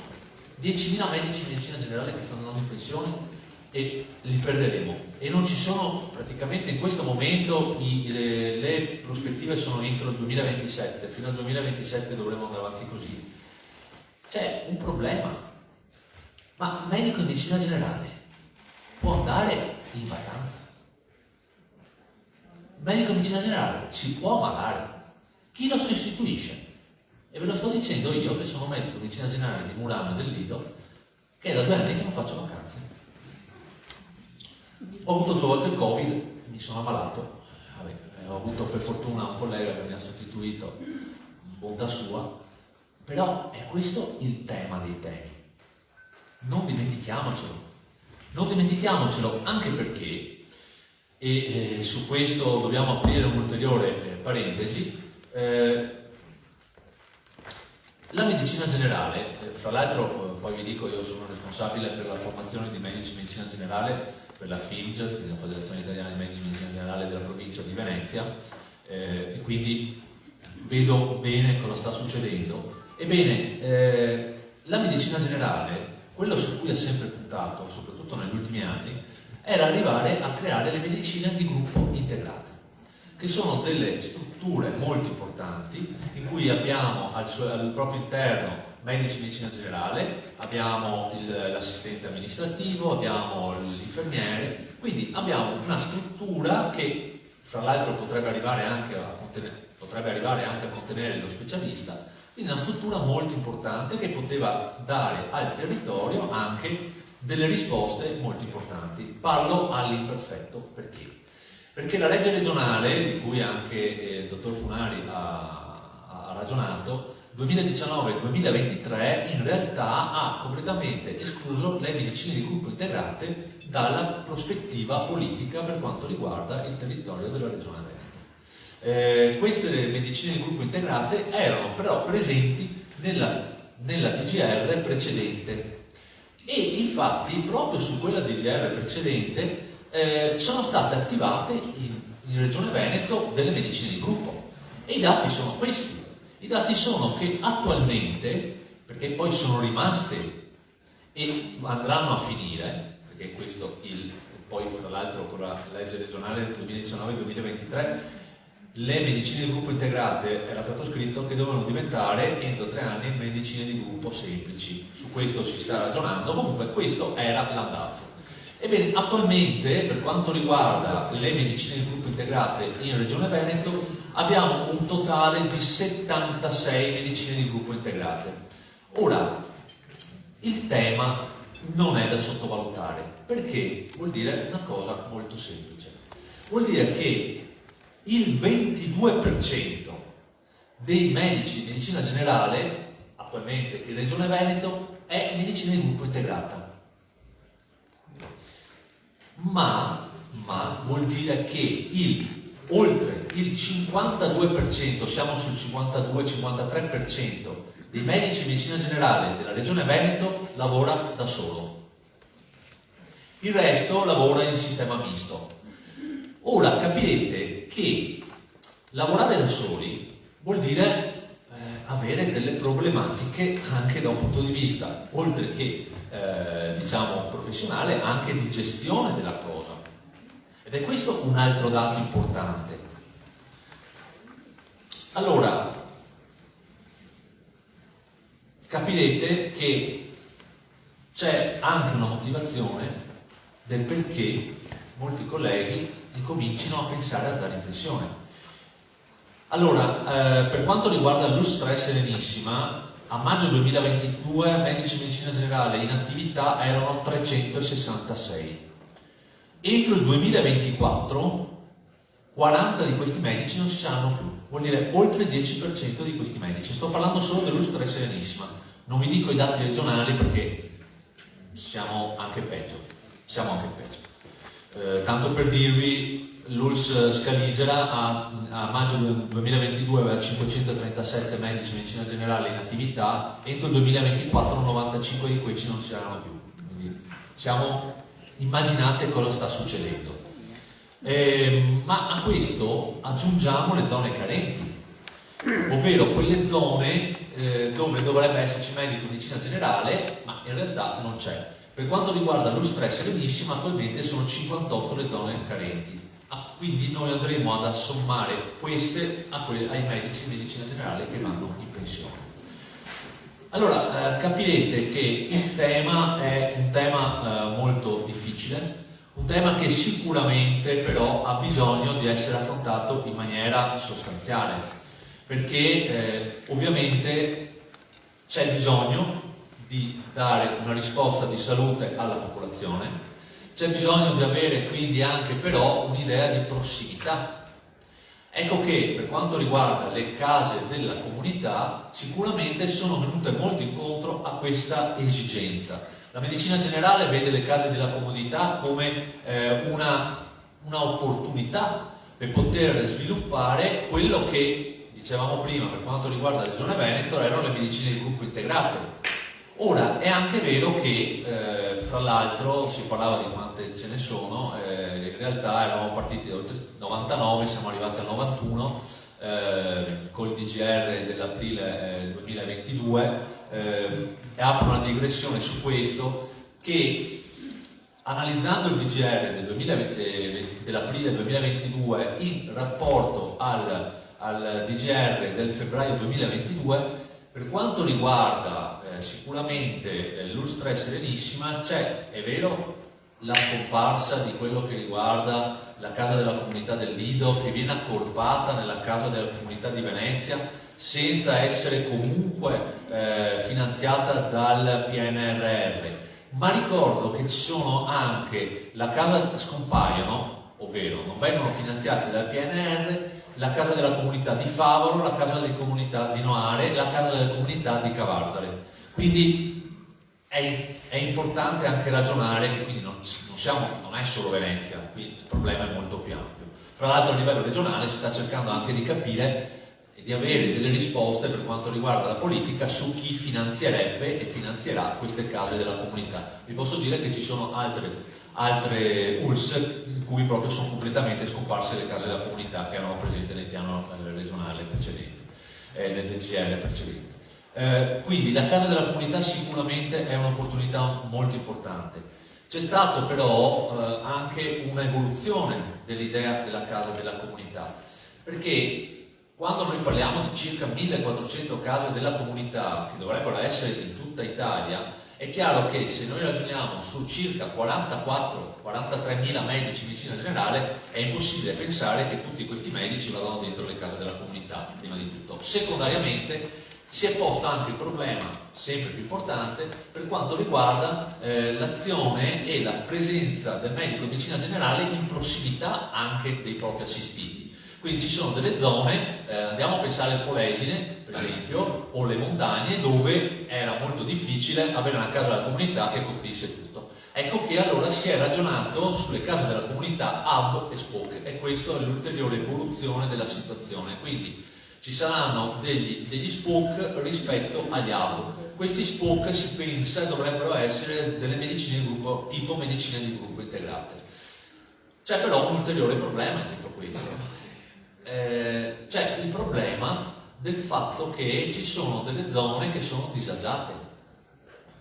10.000 medici di medicina generale che stanno andando in pensione e li perderemo, e non ci sono praticamente in questo momento le prospettive sono entro il 2027, fino al 2027 dovremo andare avanti così. C'è un problema, ma il medico di medicina generale può andare in vacanza? Il medico di medicina generale si può ammalare? Chi lo sostituisce? E ve lo sto dicendo io che sono medico di medicina generale di Murano e del Lido, che è da 2 anni che non faccio vacanze. Ho avuto 2 volte il Covid, mi sono ammalato, ho avuto per fortuna un collega che mi ha sostituito, bontà sua, però è questo il tema dei temi. Non dimentichiamocelo anche perché, e su questo dobbiamo aprire un'ulteriore parentesi, la medicina generale, fra l'altro poi vi dico, io sono responsabile per la formazione di medici di medicina generale per la FIMG, la Federazione Italiana di Medici di Medicina Generale della provincia di Venezia, e quindi vedo bene cosa sta succedendo. Ebbene, la medicina generale, quello su cui ha sempre puntato, soprattutto negli ultimi anni, era arrivare a creare le medicine di gruppo integrate, che sono delle strutture molto importanti in cui abbiamo al proprio interno medici di medicina generale, abbiamo l'assistente amministrativo, abbiamo l'infermiere, quindi abbiamo una struttura che fra l'altro potrebbe arrivare anche a contenere lo specialista, quindi una struttura molto importante che poteva dare al territorio anche delle risposte molto importanti. Parlo all'imperfetto perché la legge regionale, di cui anche il dottor Funari ha ragionato, 2019-2023 in realtà ha completamente escluso le medicine di gruppo integrate dalla prospettiva politica per quanto riguarda il territorio della regione Veneto. Queste medicine di gruppo integrate erano però presenti nella TGR precedente e infatti proprio su quella TGR precedente sono state attivate in in Regione Veneto delle medicine di gruppo. E i dati sono questi. I dati sono che attualmente, perché poi sono rimaste e andranno a finire, perché questo poi fra l'altro con la legge regionale 2019-2023, le medicine di gruppo integrate era stato scritto che dovevano diventare entro 3 anni medicine di gruppo semplici. Su questo si sta ragionando, comunque questo era l'andazzo. Ebbene, attualmente per quanto riguarda le medicine di gruppo integrate in Regione Veneto abbiamo un totale di 76 medicine di gruppo integrate. Ora, il tema non è da sottovalutare, perché vuol dire una cosa molto semplice. Vuol dire che il 22% dei medici di medicina generale, attualmente in Regione Veneto, è medicina di gruppo integrata. Ma vuol dire che oltre il 52%, siamo sul 52-53% dei medici di medicina generale della Regione Veneto lavora da solo. Il resto lavora in sistema misto. Ora capirete che lavorare da soli vuol dire avere delle problematiche anche da un punto di vista, oltre che diciamo professionale, anche di gestione della cosa. Ed è questo un altro dato importante. Allora, capirete che c'è anche una motivazione del perché molti colleghi incomincino a pensare ad andare in pensione. Allora, per quanto riguarda l'Ustre Serenissima, a maggio 2022 medici di medicina generale in attività erano 366. Entro il 2024 40 di questi medici non ci saranno più, vuol dire oltre il 10% di questi medici. Sto parlando solo dell'Ustre Serenissima, non vi dico i dati regionali perché siamo anche peggio. Tanto per dirvi, l'ULSS Scaligera a maggio 2022 aveva 537 medici di medicina generale in attività, entro il 2024 95 di questi non ci saranno più. Quindi immaginate cosa sta succedendo. Ma a questo aggiungiamo le zone carenti, ovvero quelle zone dove dovrebbe esserci medico di medicina generale, ma in realtà non c'è. Per quanto riguarda l'Ustre Serenissima, attualmente sono 58 le zone carenti. Quindi noi andremo ad assommare queste ai medici di medicina generale che vanno in pensione. Allora, capirete che il tema è un tema molto difficile, un tema che sicuramente però ha bisogno di essere affrontato in maniera sostanziale, perché ovviamente c'è bisogno di dare una risposta di salute alla popolazione. C'è bisogno di avere quindi anche però un'idea di prossimità. Ecco che per quanto riguarda le case della comunità sicuramente sono venute molto incontro a questa esigenza. La medicina generale vede le case della comunità come una opportunità per poter sviluppare quello che dicevamo prima per quanto riguarda la Regione Veneto erano le medicine di gruppo integrate. Ora, è anche vero che, fra l'altro, si parlava di quante ce ne sono, in realtà eravamo partiti dal 99, siamo arrivati al 91, col DGR dell'aprile 2022, e apro una digressione su questo, che analizzando il DGR dell'aprile 2022 in rapporto al DGR del febbraio 2022, per quanto riguarda sicuramente l'Ustre Serenissima, c'è, è vero, la scomparsa di quello che riguarda la casa della comunità del Lido, che viene accorpata nella casa della comunità di Venezia senza essere comunque finanziata dal PNRR. Ma ricordo che ci sono anche la casa, scompaiono, ovvero non vengono finanziate dal PNR, la casa della comunità di Favaro, la casa della comunità di Noare e la casa della comunità di Cavarzare. Quindi è importante anche ragionare che quindi non è solo Venezia, qui il problema è molto più ampio. Fra l'altro a livello regionale si sta cercando anche di capire e di avere delle risposte per quanto riguarda la politica su chi finanzierebbe e finanzierà queste case della comunità. Vi posso dire che ci sono altre ULSS in cui proprio sono completamente scomparse le case della comunità che erano presenti nel piano regionale precedente, nel DGR precedente. Quindi la casa della comunità sicuramente è un'opportunità molto importante. C'è stato però anche un'evoluzione dell'idea della casa della comunità, perché quando noi parliamo di circa 1400 case della comunità che dovrebbero essere in tutta Italia, è chiaro che se noi ragioniamo su circa 43.000 medici in medicina generale, è impossibile pensare che tutti questi medici vadano dentro le case della comunità, prima di tutto. Secondariamente si è posto anche il problema, sempre più importante, per quanto riguarda l'azione e la presenza del medico in medicina generale in prossimità anche dei propri assistiti. Quindi ci sono delle zone, andiamo a pensare al Polesine, per esempio, o le montagne, dove era molto difficile avere una casa della comunità che coprisse tutto. Ecco che allora si è ragionato sulle case della comunità hub e spoke, e questa è l'ulteriore evoluzione della situazione. Quindi ci saranno degli spoke rispetto agli hub. Questi spoke si pensa dovrebbero essere delle medicine di gruppo, tipo medicina di gruppo integrate. C'è però un ulteriore problema in tutto questo. C'è il problema del fatto che ci sono delle zone che sono disagiate.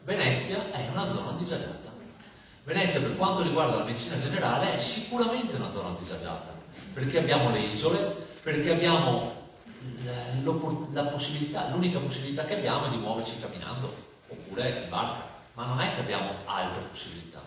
Venezia è una zona disagiata. Venezia, per quanto riguarda la medicina generale, è sicuramente una zona disagiata, perché abbiamo le isole, perché abbiamo l'unica possibilità che abbiamo è di muoverci camminando oppure in barca, ma non è che abbiamo altre possibilità.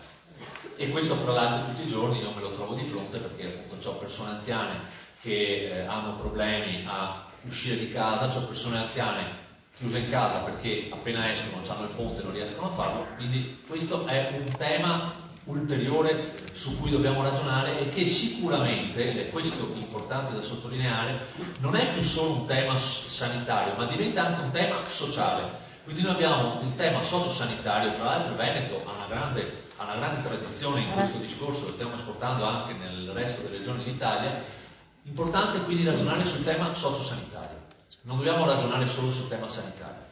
E questo, fra l'altro, tutti i giorni io me lo trovo di fronte, perché appunto ho persone anziane che hanno problemi a uscire di casa, ho persone anziane chiuse in casa perché appena escono hanno il ponte e non riescono a farlo. Quindi questo è un tema ulteriore su cui dobbiamo ragionare, e che sicuramente, ed è questo importante da sottolineare, non è più solo un tema sanitario, ma diventa anche un tema sociale. Quindi noi abbiamo il tema sociosanitario, fra l'altro il Veneto ha una grande tradizione in questo discorso, lo stiamo esportando anche nel resto delle regioni d'Italia. Importante quindi ragionare sul tema sociosanitario, non dobbiamo ragionare solo sul tema sanitario.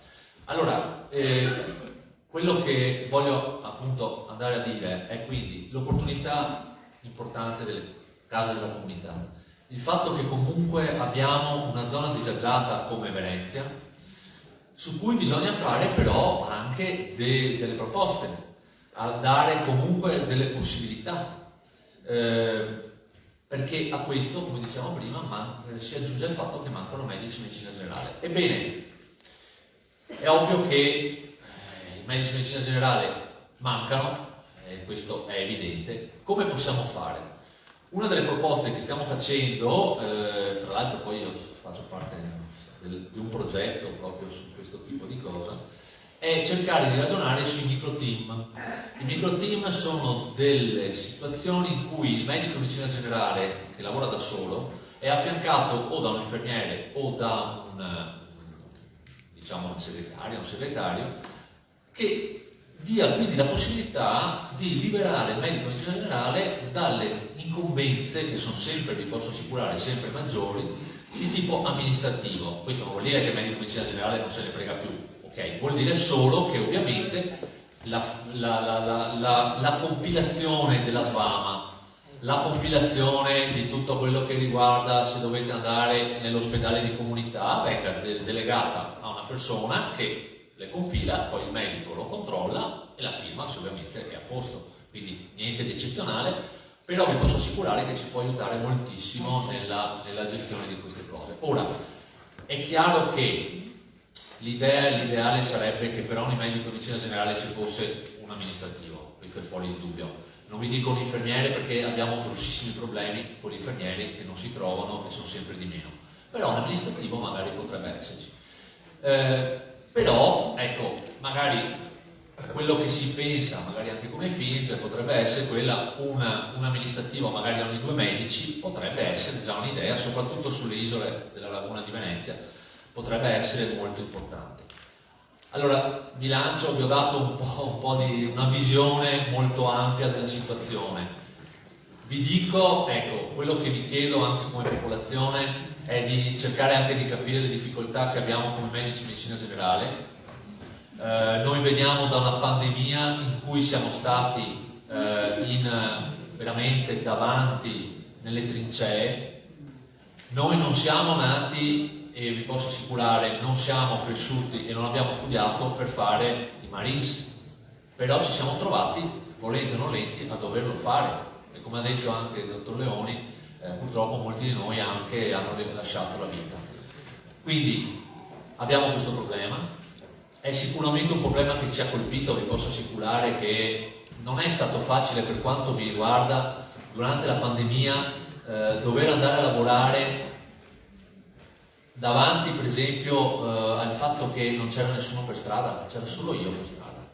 Allora, quello che voglio appunto andare a dire è quindi l'opportunità importante delle case della comunità, il fatto che comunque abbiamo una zona disagiata come Venezia, su cui bisogna fare però anche delle proposte, a dare comunque delle possibilità. Perché a questo, come dicevamo prima, si aggiunge il fatto che mancano medici in medicina generale. Ebbene, è ovvio che i medici in medicina generale mancano, questo è evidente. Come possiamo fare? Una delle proposte che stiamo facendo, fra l'altro poi io faccio parte di un progetto proprio su questo tipo di cosa, è cercare di ragionare sui microteam. I microteam sono delle situazioni in cui il medico di medicina generale che lavora da solo è affiancato o da un infermiere o da un segretario che dia quindi la possibilità di liberare il medico di medicina generale dalle incombenze, che sono sempre, vi posso assicurare, sempre maggiori, di tipo amministrativo. Questo non vuol dire che il medico di medicina generale non se ne frega più. Vuol dire solo che ovviamente la compilazione della SVAMA, la compilazione di tutto quello che riguarda se dovete andare nell'ospedale di comunità venga delegata a una persona che le compila, poi il medico lo controlla e la firma, se ovviamente è a posto. Quindi niente di eccezionale, però vi posso assicurare che ci può aiutare moltissimo nella gestione di queste cose. Ora, è chiaro che l'ideale sarebbe che per ogni medico di medicina generale ci fosse un amministrativo, questo è fuori di dubbio. Non vi dico un infermiere perché abbiamo grossissimi problemi con gli infermieri che non si trovano e sono sempre di meno, però un amministrativo magari potrebbe esserci. Però, ecco, magari quello che si pensa, magari anche come FINGE, potrebbe essere un amministrativo magari ogni 2 medici, potrebbe essere già un'idea, soprattutto sulle isole della laguna di Venezia, potrebbe essere molto importante. Allora, vi ho dato un po' di una visione molto ampia della situazione. Vi dico, ecco, quello che vi chiedo anche come popolazione è di cercare anche di capire le difficoltà che abbiamo come medici di medicina generale. Noi veniamo da una pandemia in cui siamo stati veramente davanti nelle trincee. Noi non siamo nati, e vi posso assicurare, non siamo cresciuti e non abbiamo studiato per fare i Marines, però ci siamo trovati, volenti o nolenti, a doverlo fare, e come ha detto anche il dottor Leoni, purtroppo molti di noi anche hanno lasciato la vita. Quindi abbiamo questo problema, è sicuramente un problema che ci ha colpito. Vi posso assicurare che non è stato facile, per quanto mi riguarda, durante la pandemia dover andare a lavorare davanti, per esempio, al fatto che non c'era nessuno per strada, c'era solo io per strada,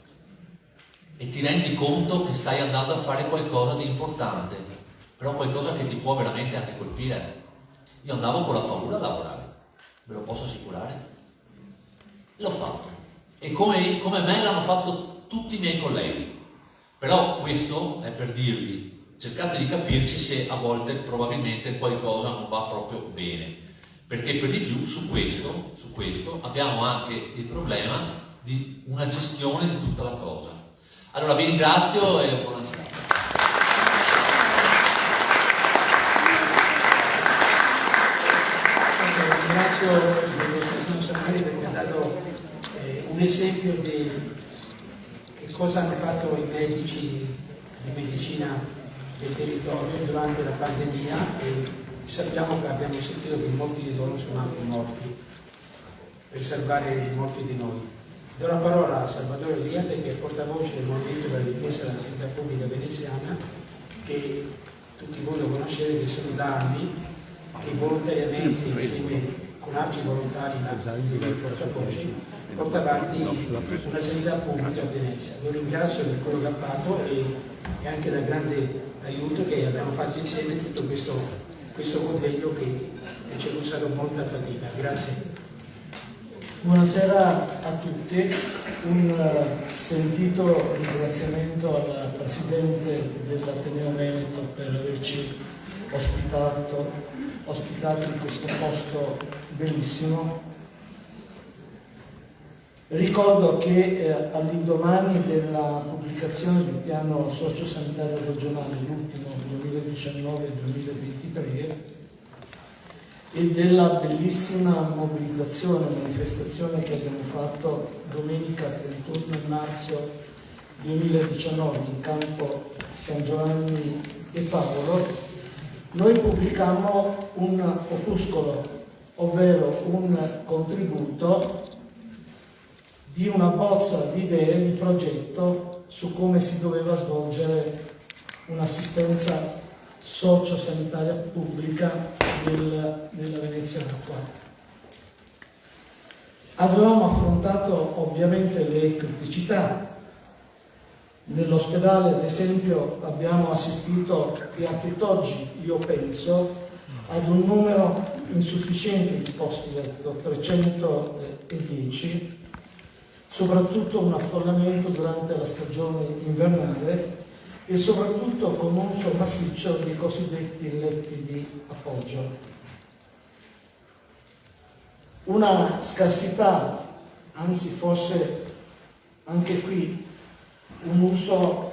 e ti rendi conto che stai andando a fare qualcosa di importante, però qualcosa che ti può veramente anche colpire. Io andavo con la paura a lavorare, ve lo posso assicurare. L'ho fatto, e come me l'hanno fatto tutti i miei colleghi. Però questo è per dirvi, cercate di capirci se a volte probabilmente qualcosa non va proprio bene, perché per di più su questo abbiamo anche il problema di una gestione di tutta la cosa. Allora vi ringrazio e buonasera. Ringrazio il professor Samari perché ha dato un esempio di che cosa hanno fatto i medici di medicina del territorio durante la pandemia, e sappiamo che abbiamo sentito che molti di loro sono anche morti per salvare molti di noi. Do la parola a Salvatore Riade, che è portavoce del Movimento per la difesa della sanità pubblica veneziana, che tutti voi lo conoscete, che sono da anni che volontariamente, insieme con altri volontari portavoce, porta avanti una sanità pubblica a Venezia. Lo ringrazio per quello che ha fatto e anche dal grande aiuto che abbiamo fatto insieme tutto questo convegno che ci è costato molta fatica. Grazie. Buonasera a tutti, un sentito ringraziamento al Presidente dell'Ateneo Veneto per averci ospitato in questo posto bellissimo. Ricordo che all'indomani della pubblicazione del piano sociosanitario regionale, l'ultimo 2019-2023, e della bellissima mobilitazione, manifestazione che abbiamo fatto domenica 31 marzo 2019 in campo San Giovanni e Paolo, noi pubblicammo un opuscolo, ovvero un contributo di una bozza di idee, di progetto su come si doveva svolgere un'assistenza sociosanitaria pubblica nella Venezia attuale. Avevamo affrontato ovviamente le criticità. Nell'ospedale, ad esempio, abbiamo assistito, e a tutt'oggi io penso, ad un numero insufficiente di posti letto, 310, soprattutto un affollamento durante la stagione invernale e soprattutto con un uso massiccio dei cosiddetti letti di appoggio. Una scarsità, anzi forse anche qui un uso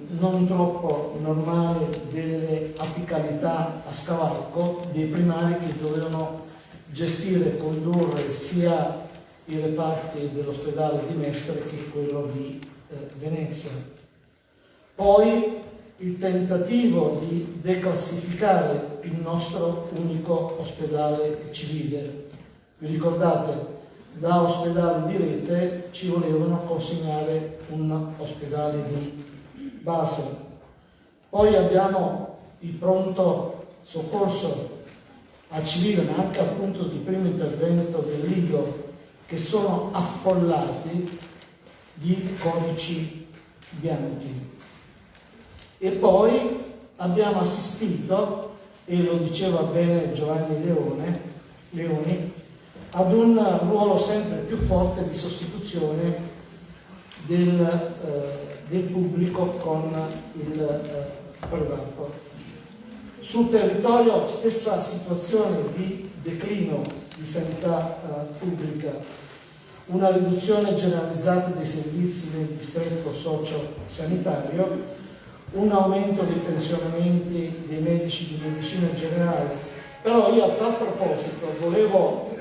non troppo normale delle apicalità a scavalco dei primari che dovevano gestire e condurre sia i reparti dell'ospedale di Mestre che quello di Venezia. Poi il tentativo di declassificare il nostro unico ospedale civile. Vi ricordate? Da ospedale di rete ci volevano consegnare un ospedale di base. Poi abbiamo il pronto soccorso a civile, ma anche al punto di primo intervento del Lido, che sono affollati di codici bianchi. E poi abbiamo assistito, e lo diceva bene Giovanni Leoni, ad un ruolo sempre più forte di sostituzione del pubblico con il privato. Sul territorio stessa situazione di declino di sanità pubblica, una riduzione generalizzata dei servizi nel distretto socio-sanitario, un aumento dei pensionamenti dei medici di medicina generale, però io a tal proposito volevo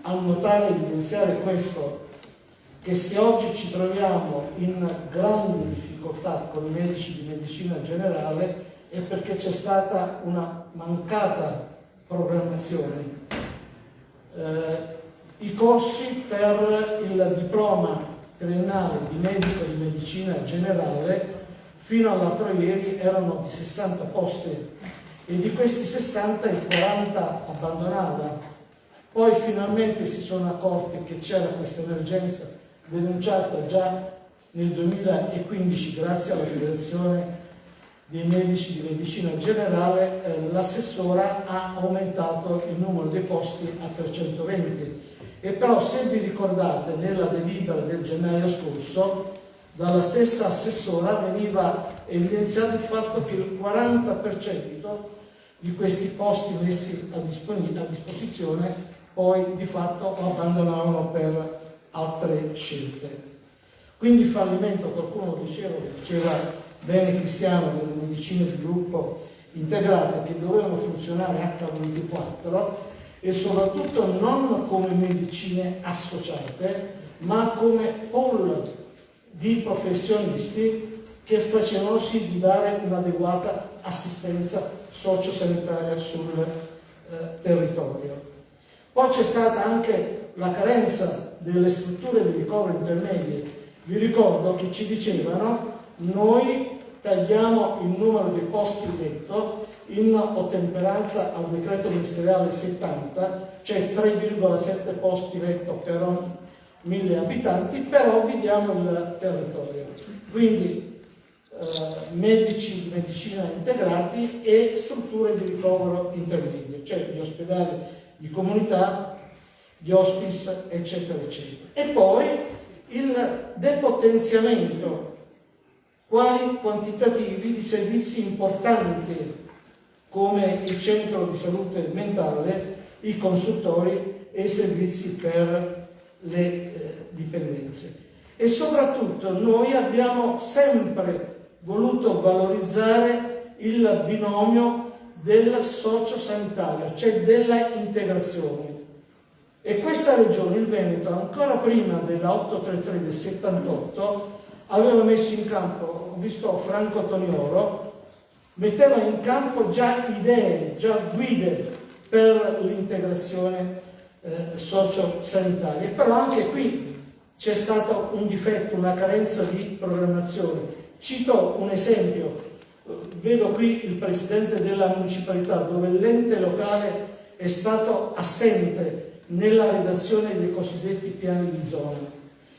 annotare e evidenziare questo, che se oggi ci troviamo in grande difficoltà con i medici di medicina generale è perché c'è stata una mancata programmazione. I corsi per il diploma triennale di medico di medicina generale fino all'altro ieri erano di 60 posti e di questi 60 il 40 abbandonava. Poi finalmente si sono accorti che c'era questa emergenza denunciata già nel 2015 grazie alla Federazione dei Medici di Medicina Generale. L'assessora ha aumentato il numero dei posti a 320 e però, se vi ricordate, nella delibera del gennaio scorso dalla stessa assessora veniva evidenziato il fatto che il 40% di questi posti messi a disposizione poi di fatto abbandonavano per altre scelte. Quindi fallimento, qualcuno diceva bene Cristiano, delle medicine di gruppo integrate che dovevano funzionare H24 e soprattutto non come medicine associate, ma come pool di professionisti che facevano sì di dare un'adeguata assistenza sociosanitaria sul territorio. Poi c'è stata anche la carenza delle strutture di ricovero intermedie. Vi ricordo che ci dicevano: noi tagliamo il numero dei posti letto in ottemperanza al decreto ministeriale 70, cioè 3,7 posti letto per ogni 1000 abitanti, però vi diamo il territorio. Quindi medici di medicina integrati e strutture di ricovero intermedio, cioè gli ospedali di comunità, gli hospice, eccetera, eccetera. E poi il depotenziamento quali quantitativi di servizi importanti come il centro di salute mentale, i consultori e i servizi per le dipendenze. E soprattutto noi abbiamo sempre voluto valorizzare il binomio del sociosanitario, cioè della integrazione. E questa regione, il Veneto, ancora prima della 833 del 78, aveva messo in campo, ho visto Franco Toniolo, metteva in campo già idee, già guide per l'integrazione sociosanitaria. Però anche qui c'è stato un difetto, una carenza di programmazione. Cito un esempio, vedo qui il presidente della municipalità, dove l'ente locale è stato assente nella redazione dei cosiddetti piani di zona,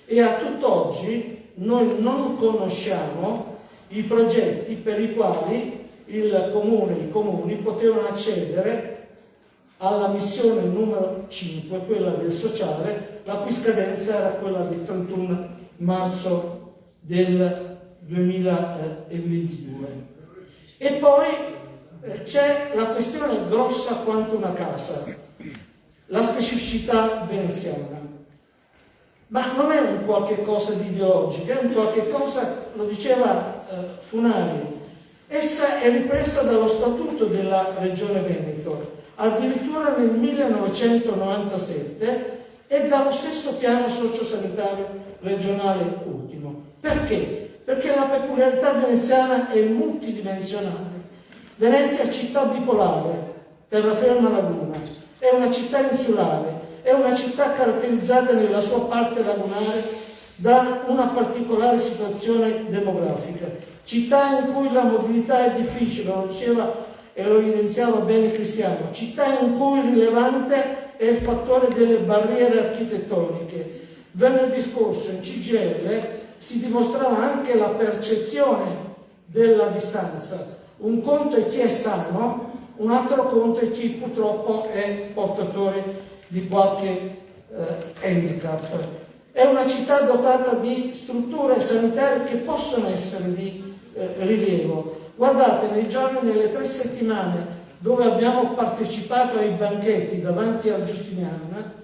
e a tutt'oggi noi non conosciamo i progetti per i quali il comune, i comuni potevano accedere alla missione numero 5, quella del sociale, la cui scadenza era quella del 31 marzo del 2022. E poi c'è la questione grossa quanto una casa, la specificità veneziana. Ma non è un qualche cosa di ideologico, è un qualche cosa, lo diceva Funari, essa è ripresa dallo statuto della Regione Veneto, addirittura nel 1997, e dallo stesso piano sociosanitario regionale ultimo. Perché? Perché la peculiarità veneziana è multidimensionale. Venezia è città bipolare, terraferma laguna, è una città insulare, è una città caratterizzata nella sua parte lagunare da una particolare situazione demografica, città in cui la mobilità è difficile, lo diceva e lo evidenziava bene Cristiano, città in cui rilevante è il fattore delle barriere architettoniche. Venerdì scorso in CGIL si dimostrava anche la percezione della distanza. Un conto è chi è sano, un altro conto è chi purtroppo è portatore di qualche handicap. È una città dotata di strutture sanitarie che possono essere di rilievo. Guardate, nei giorni, nelle 3 settimane dove abbiamo partecipato ai banchetti davanti al Giustiniano,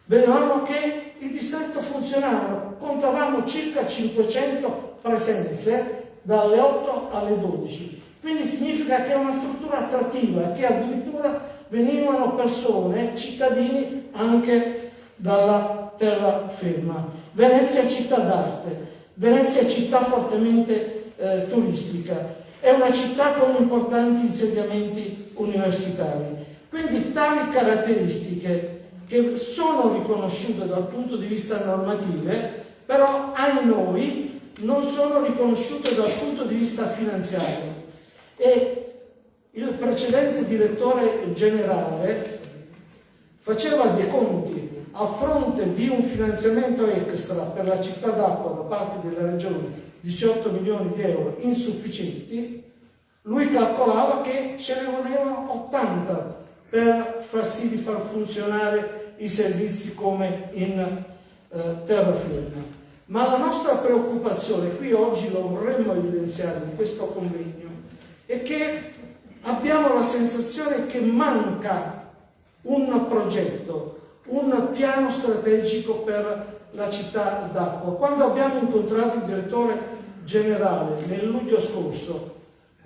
vedevamo che il distretto funzionava, contavamo circa 500 presenze dalle 8 alle 12. Quindi significa che è una struttura attrattiva, che addirittura venivano persone, cittadini anche dalla terraferma. Venezia città d'arte, Venezia città fortemente turistica, è una città con importanti insediamenti universitari. Quindi tali caratteristiche che sono riconosciute dal punto di vista normativo, però ai noi non sono riconosciute dal punto di vista finanziario. E il precedente direttore generale faceva dei conti a fronte di un finanziamento extra per la città d'acqua da parte della regione, 18 milioni di euro insufficienti. Lui calcolava che ce ne volevano 80 per far sì di far funzionare i servizi come in terraferma. Ma la nostra preoccupazione, qui oggi lo vorremmo evidenziare in questo convegno, è che abbiamo la sensazione che manca un progetto, un piano strategico per la città d'acqua. Quando abbiamo incontrato il direttore generale nel luglio scorso,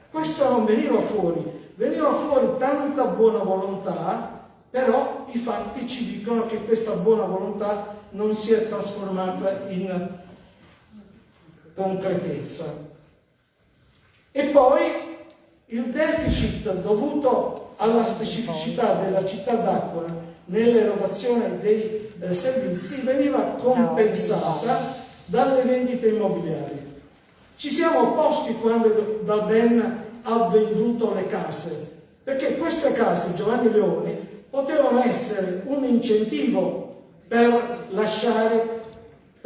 questo non veniva fuori tanta buona volontà, però i fatti ci dicono che questa buona volontà non si è trasformata in concretezza. E poi il deficit dovuto alla specificità della città d'acqua nell'erogazione dei servizi veniva compensata dalle vendite immobiliari. Ci siamo opposti quando Dal Ben ha venduto le case, perché queste case, Giovanni Leoni, potevano essere un incentivo per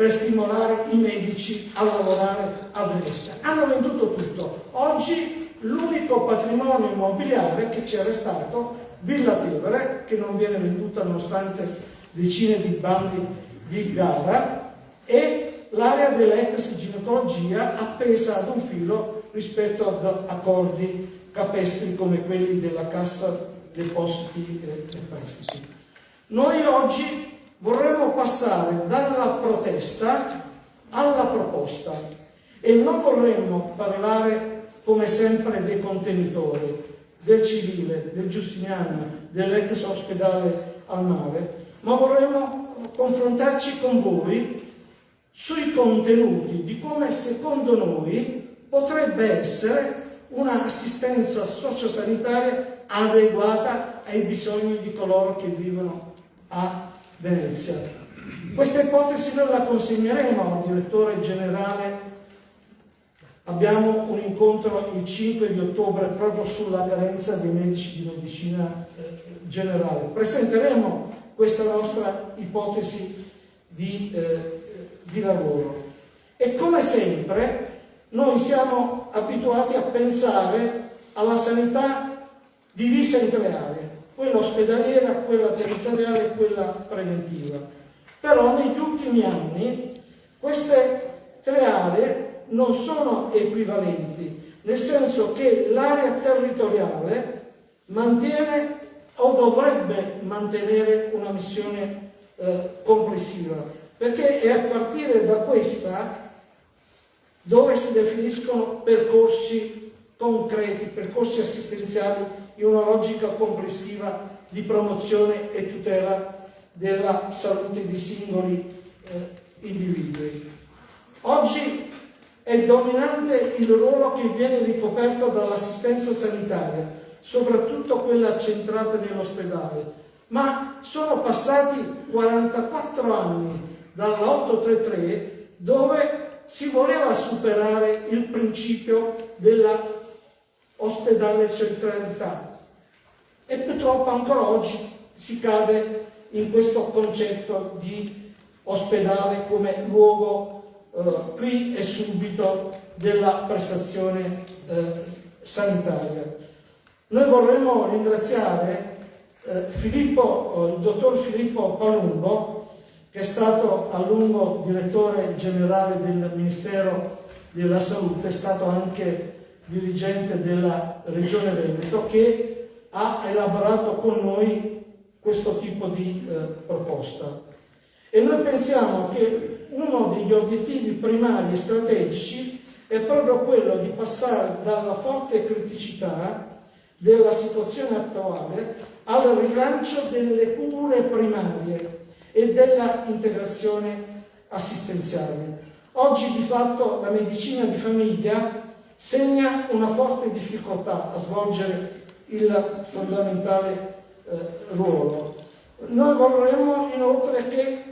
stimolare i medici a lavorare a Venezia. Hanno venduto tutto. Oggi l'unico patrimonio immobiliare che c'era stato, Villa Tevere, che non viene venduta nonostante decine di bandi di gara, e l'area dell'ex ginecologia appesa ad un filo rispetto ad accordi capestri come quelli della Cassa Depositi e Prestiti. Noi oggi vorremmo passare dalla protesta alla proposta e non vorremmo parlare come sempre dei contenitori, del civile, del Giustiniano, dell'ex ospedale al mare, ma vorremmo confrontarci con voi sui contenuti di come secondo noi potrebbe essere un'assistenza sociosanitaria adeguata ai bisogni di coloro che vivono a Venezia. Questa ipotesi noi la consegneremo al direttore generale. Abbiamo un incontro il 5 di ottobre proprio sulla carenza dei medici di medicina generale. Presenteremo questa nostra ipotesi di lavoro. E come sempre noi siamo abituati a pensare alla sanità divisa in tre aree, quella ospedaliera, quella territoriale e quella preventiva. Però negli ultimi anni queste tre aree non sono equivalenti, nel senso che l'area territoriale mantiene o dovrebbe mantenere una missione complessiva, perché è a partire da questa dove si definiscono percorsi concreti, percorsi assistenziali in una logica complessiva di promozione e tutela della salute dei singoli individui. Oggi è dominante il ruolo che viene ricoperto dall'assistenza sanitaria, soprattutto quella centrata nell'ospedale, ma sono passati 44 anni dalla 833 dove si voleva superare il principio della ospedale centralità e purtroppo ancora oggi si cade in questo concetto di ospedale come luogo qui e subito della prestazione sanitaria. Noi vorremmo ringraziare il dottor Filippo Palumbo, che è stato a lungo direttore generale del Ministero della Salute, è stato anche dirigente della Regione Veneto, che ha elaborato con noi questo tipo di proposta. E noi pensiamo che uno degli obiettivi primari e strategici è proprio quello di passare dalla forte criticità della situazione attuale al rilancio delle cure primarie e della integrazione assistenziale. Oggi di fatto la medicina di famiglia segna una forte difficoltà a svolgere il fondamentale ruolo. Noi vorremmo inoltre che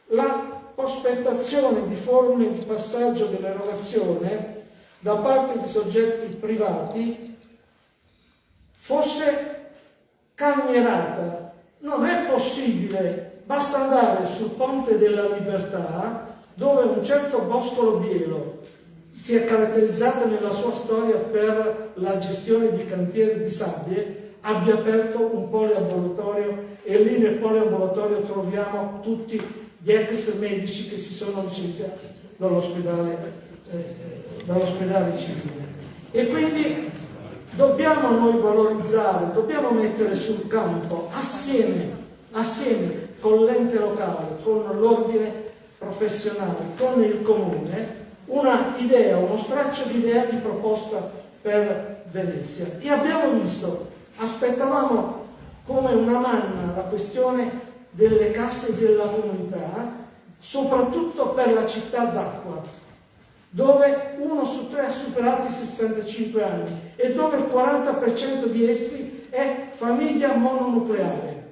la prospettazione di forme di passaggio dell'erogazione da parte di soggetti privati fosse calmierata. Non è possibile, basta andare sul Ponte della Libertà, dove un certo Boscolo Bielo si è caratterizzato nella sua storia per la gestione di cantieri di sabbie, abbia aperto un poliambulatorio, e lì nel poliambulatorio troviamo tutti gli ex medici che si sono licenziati dall'ospedale civile. E quindi dobbiamo noi valorizzare, dobbiamo mettere sul campo assieme con l'ente locale, con l'ordine professionale, con il comune, una idea, uno straccio di idea di proposta per Venezia. E abbiamo visto, aspettavamo come una manna la questione delle casse della comunità, soprattutto per la città d'Acqua, dove 1 su 3 ha superato i 65 anni e dove il 40% di essi è famiglia mononucleare.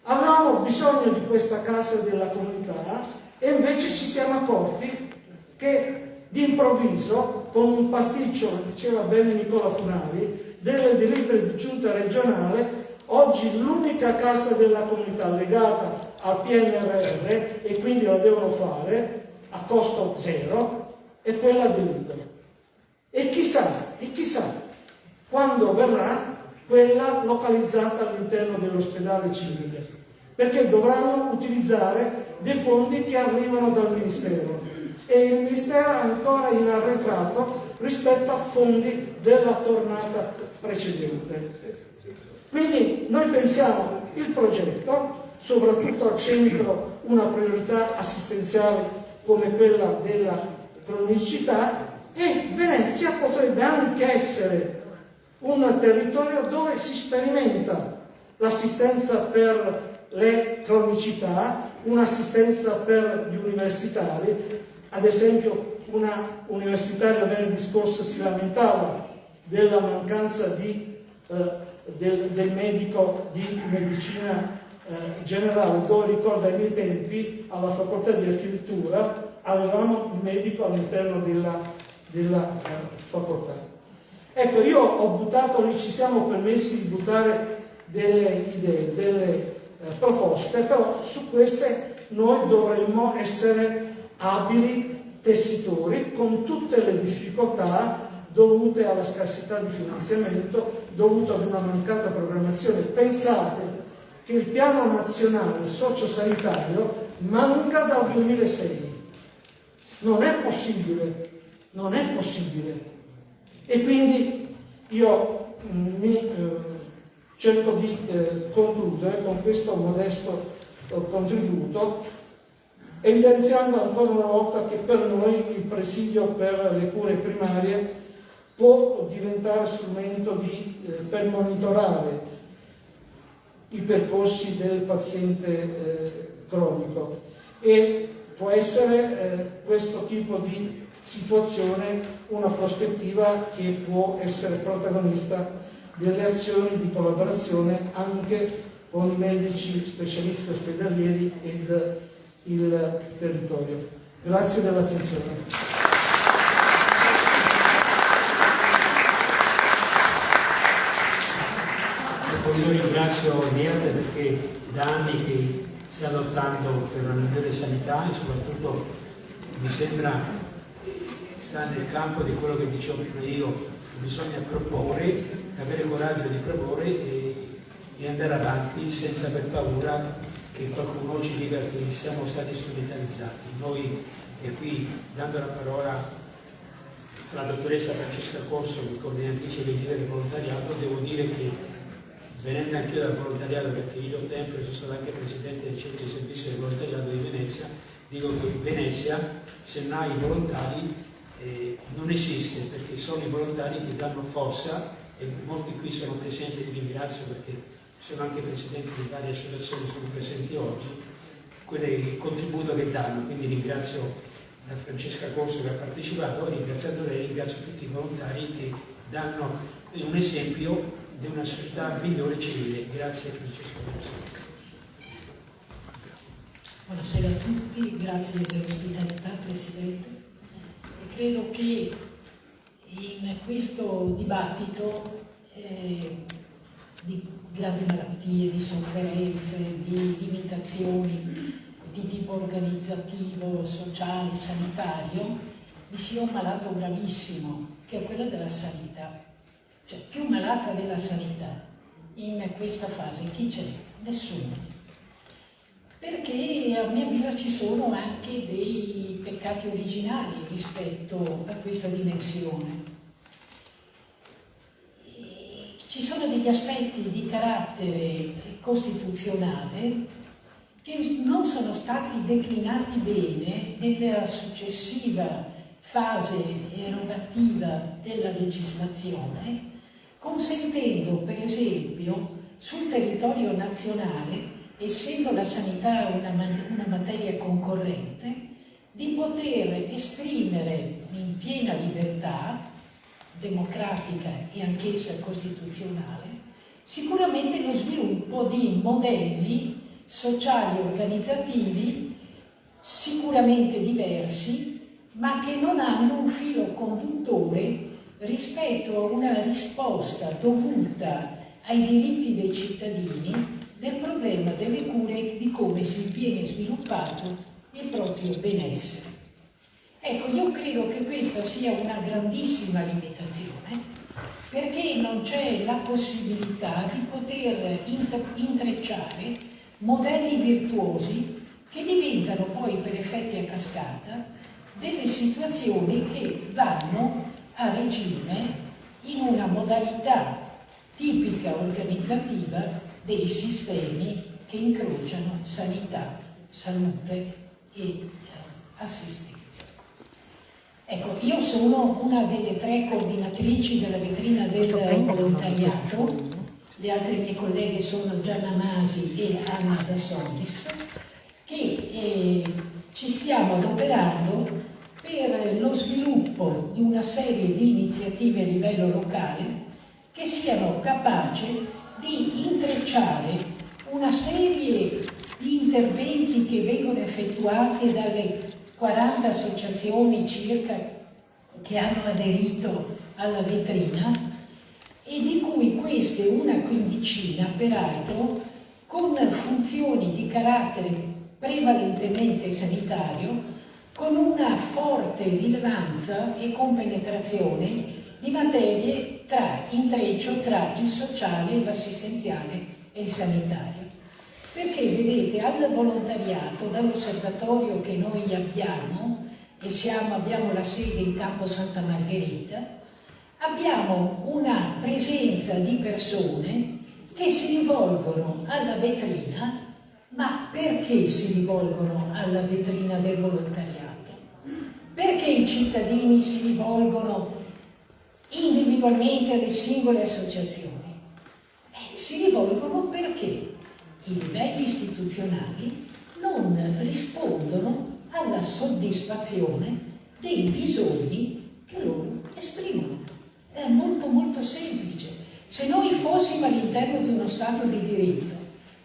Avevamo bisogno di questa casa della comunità e invece ci siamo accorti che d'improvviso, con un pasticcio, lo diceva bene Nicola Funari, delle delibere di giunta regionale, oggi l'unica casa della comunità legata al PNRR, e quindi la devono fare a costo zero, è quella dell'Idolo. E chissà quando verrà quella localizzata all'interno dell'ospedale civile, perché dovranno utilizzare dei fondi che arrivano dal Ministero, e il Ministero è ancora in arretrato rispetto a fondi della tornata precedente. Quindi noi pensiamo il progetto, soprattutto al centro una priorità assistenziale come quella della cronicità, e Venezia potrebbe anche essere un territorio dove si sperimenta l'assistenza per le cronicità, un'assistenza per gli universitari. Ad esempio una universitaria venerdì scorso si lamentava della mancanza del medico di medicina generale, dove ricordo ai miei tempi alla facoltà di architettura avevamo un medico all'interno della facoltà. Ecco, io ho buttato lì, ci siamo permessi di buttare delle idee, delle proposte, però su queste noi dovremmo essere abili tessitori, con tutte le difficoltà dovute alla scarsità di finanziamento, dovute ad una mancata programmazione. Pensate che il piano nazionale sociosanitario manca dal 2006. Non è possibile. E quindi io cerco di concludere con questo modesto contributo, evidenziando ancora una volta che per noi il presidio per le cure primarie può diventare strumento per monitorare i percorsi del paziente cronico, e può essere questo tipo di situazione una prospettiva che può essere protagonista delle azioni di collaborazione anche con i medici specialisti ospedalieri ed il territorio. Grazie dell'attenzione. Io ringrazio Niente perché da anni che sta lottando per una migliore sanità, e soprattutto mi sembra sta nel campo di quello che dicevo prima io, che bisogna proporre, avere coraggio di proporre e andare avanti senza aver paura che qualcuno ci dica che siamo stati strumentalizzati. Noi, e qui dando la parola alla dottoressa Francesca Corso, coordinatrice del volontariato, devo dire che venendo anche io dal volontariato, perché io ho tempo, sono stato anche presidente del centro di servizio del volontariato di Venezia, dico che Venezia, se non ha i volontari, non esiste, perché sono i volontari che danno forza, e molti qui sono presenti, li ringrazio perché sono anche presidenti di varie associazioni, sono presenti oggi, il contributo che danno, quindi ringrazio da Francesca Corso che ha partecipato, ringraziando lei, ringrazio tutti i volontari che danno un esempio di una società migliore civile. Grazie Francesca Corso. Buonasera a tutti, grazie dell'ospitalità Presidente. E credo che in questo dibattito di grandi malattie, di sofferenze, di limitazioni di tipo organizzativo, sociale, sanitario, vi sia un malato gravissimo, che è quello della sanità. Cioè, più malata della sanità in questa fase chi c'è? Nessuno. Perché a mio avviso ci sono anche dei peccati originali rispetto a questa dimensione. Ci sono degli aspetti di carattere costituzionale che non sono stati declinati bene nella successiva fase erogativa della legislazione, consentendo per esempio sul territorio nazionale, essendo la sanità una materia concorrente, di poter esprimere in piena libertà democratica e anch'essa costituzionale sicuramente lo sviluppo di modelli sociali organizzativi sicuramente diversi, ma che non hanno un filo conduttore rispetto a una risposta dovuta ai diritti dei cittadini del problema delle cure, di come si viene sviluppato il proprio benessere. Ecco, io credo che questa sia una grandissima limitazione, perché non c'è la possibilità di poter intrecciare modelli virtuosi che diventano poi per effetti a cascata delle situazioni che vanno a regime in una modalità tipica organizzativa dei sistemi che incrociano sanità, salute e assistenza. Ecco, io sono una delle 3 coordinatrici della vetrina del volontariato. Le altre mie colleghe sono Gianna Masi e Anna Da Solis, che ci stiamo adoperando per lo sviluppo di una serie di iniziative a livello locale che siano capaci di intrecciare una serie di interventi che vengono effettuati dalle 40 associazioni circa che hanno aderito alla vetrina, e di cui queste una quindicina, peraltro, con funzioni di carattere prevalentemente sanitario, con una forte rilevanza e compenetrazione di materie intreccio tra il sociale, l'assistenziale e il sanitario. Perché, vedete, al volontariato, dall'osservatorio che noi abbiamo, e abbiamo la sede in Campo Santa Margherita, abbiamo una presenza di persone che si rivolgono alla vetrina. Ma perché si rivolgono alla vetrina del volontariato? Perché i cittadini si rivolgono individualmente alle singole associazioni? Si rivolgono perché i livelli istituzionali non rispondono alla soddisfazione dei bisogni che loro esprimono. È molto molto semplice. Se noi fossimo all'interno di uno Stato di diritto,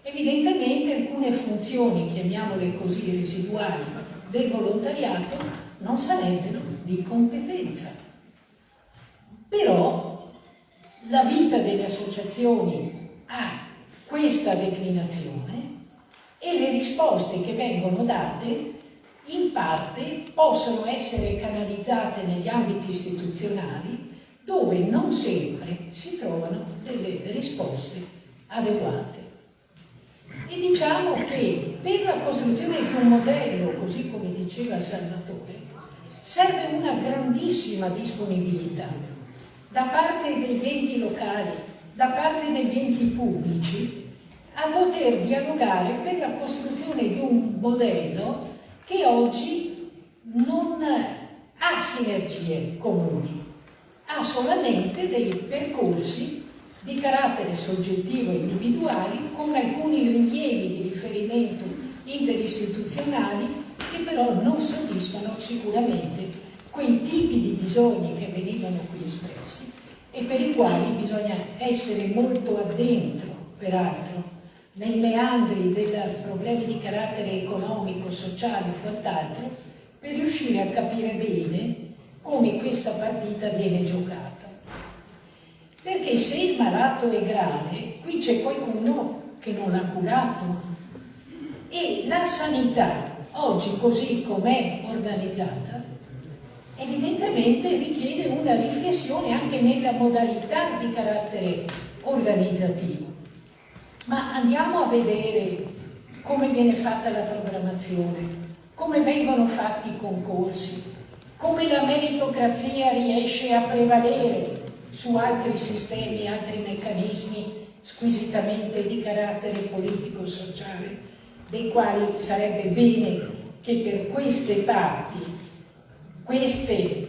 evidentemente alcune funzioni, chiamiamole così, residuali del volontariato non sarebbero di competenza. Però la vita delle associazioni ha questa declinazione e le risposte che vengono date in parte possono essere canalizzate negli ambiti istituzionali, dove non sempre si trovano delle risposte adeguate. E diciamo che per la costruzione di un modello, così come diceva Salvatore, serve una grandissima disponibilità da parte degli enti locali, da parte degli enti pubblici, a poter dialogare per la costruzione di un modello che oggi non ha sinergie comuni, ha solamente dei percorsi di carattere soggettivo e individuali con alcuni rilievi di riferimento interistituzionali che però non soddisfano sicuramente quei tipi di bisogni che venivano qui espressi e per i quali bisogna essere molto addentro, peraltro, nei meandri dei problemi di carattere economico, sociale e quant'altro, per riuscire a capire bene come questa partita viene giocata. Perché se il malato è grave, qui c'è qualcuno che non l'ha curato. E la sanità, oggi così com'è organizzata, evidentemente richiede una riflessione anche nella modalità di carattere organizzativo. Ma andiamo a vedere come viene fatta la programmazione, come vengono fatti i concorsi, come la meritocrazia riesce a prevalere su altri sistemi, altri meccanismi squisitamente di carattere politico-sociale, dei quali sarebbe bene che per queste parti, queste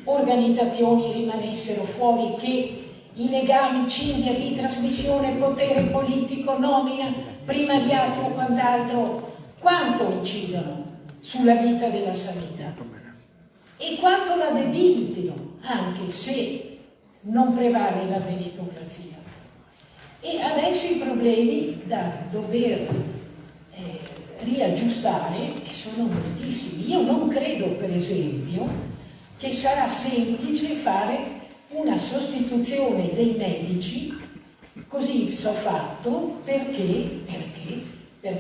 organizzazioni rimanessero fuori, che i legami, cinghia di trasmissione, potere politico, nomina, primariato o quant'altro, quanto incidono sulla vita della sanità e quanto la debilitino, anche se non prevale la meritocrazia. E adesso i problemi da dover riaggiustare sono moltissimi. Io non credo, per esempio, che sarà semplice fare una sostituzione dei medici così ipso fatto, perché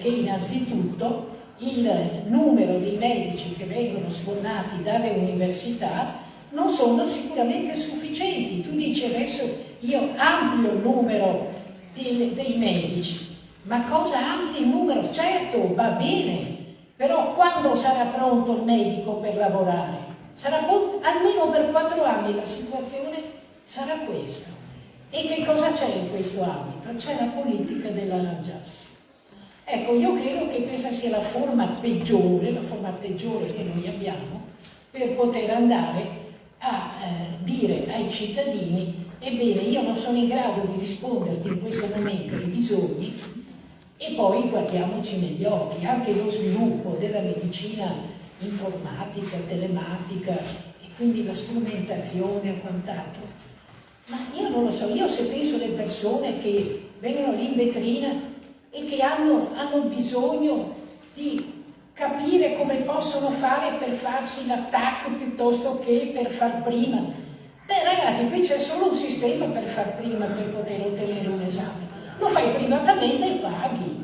innanzitutto il numero di medici che vengono sfornati dalle università non sono sicuramente sufficienti. Tu dici adesso io amplio il numero dei medici, ma cosa ampli il numero? Certo, va bene, però quando sarà pronto il medico per lavorare? Sarà almeno per 4 anni la situazione sarà questa. E che cosa c'è in questo ambito? C'è la politica dell'arrangiarsi. Ecco, io credo che questa sia la forma peggiore che noi abbiamo per poter andare a dire ai cittadini: ebbene, io non sono in grado di risponderti in questo momento ai bisogni, e poi guardiamoci negli occhi, anche lo sviluppo della medicina informatica, telematica e quindi la strumentazione e quant'altro. Ma io non lo so, io se penso alle persone che vengono lì in vetrina e che hanno bisogno di capire come possono fare per farsi l'attacco piuttosto che per far prima. Beh ragazzi, qui c'è solo un sistema per far prima, per poter ottenere un esame. Lo fai privatamente e paghi.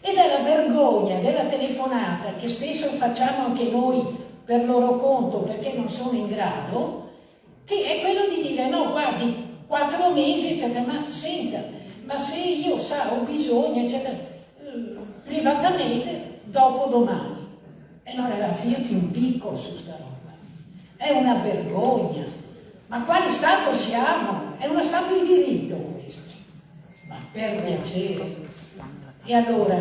Ed è la vergogna della telefonata che spesso facciamo anche noi per loro conto perché non sono in grado, che è quello di dire: no, guardi, 4 mesi, eccetera. Ma senta, ma se io ho bisogno, eccetera, privatamente, dopo domani. E no ragazzi, io ti impicco su sta roba. È una vergogna. Ma quale Stato siamo? È uno Stato di diritto questo. Ma per piacere. E allora,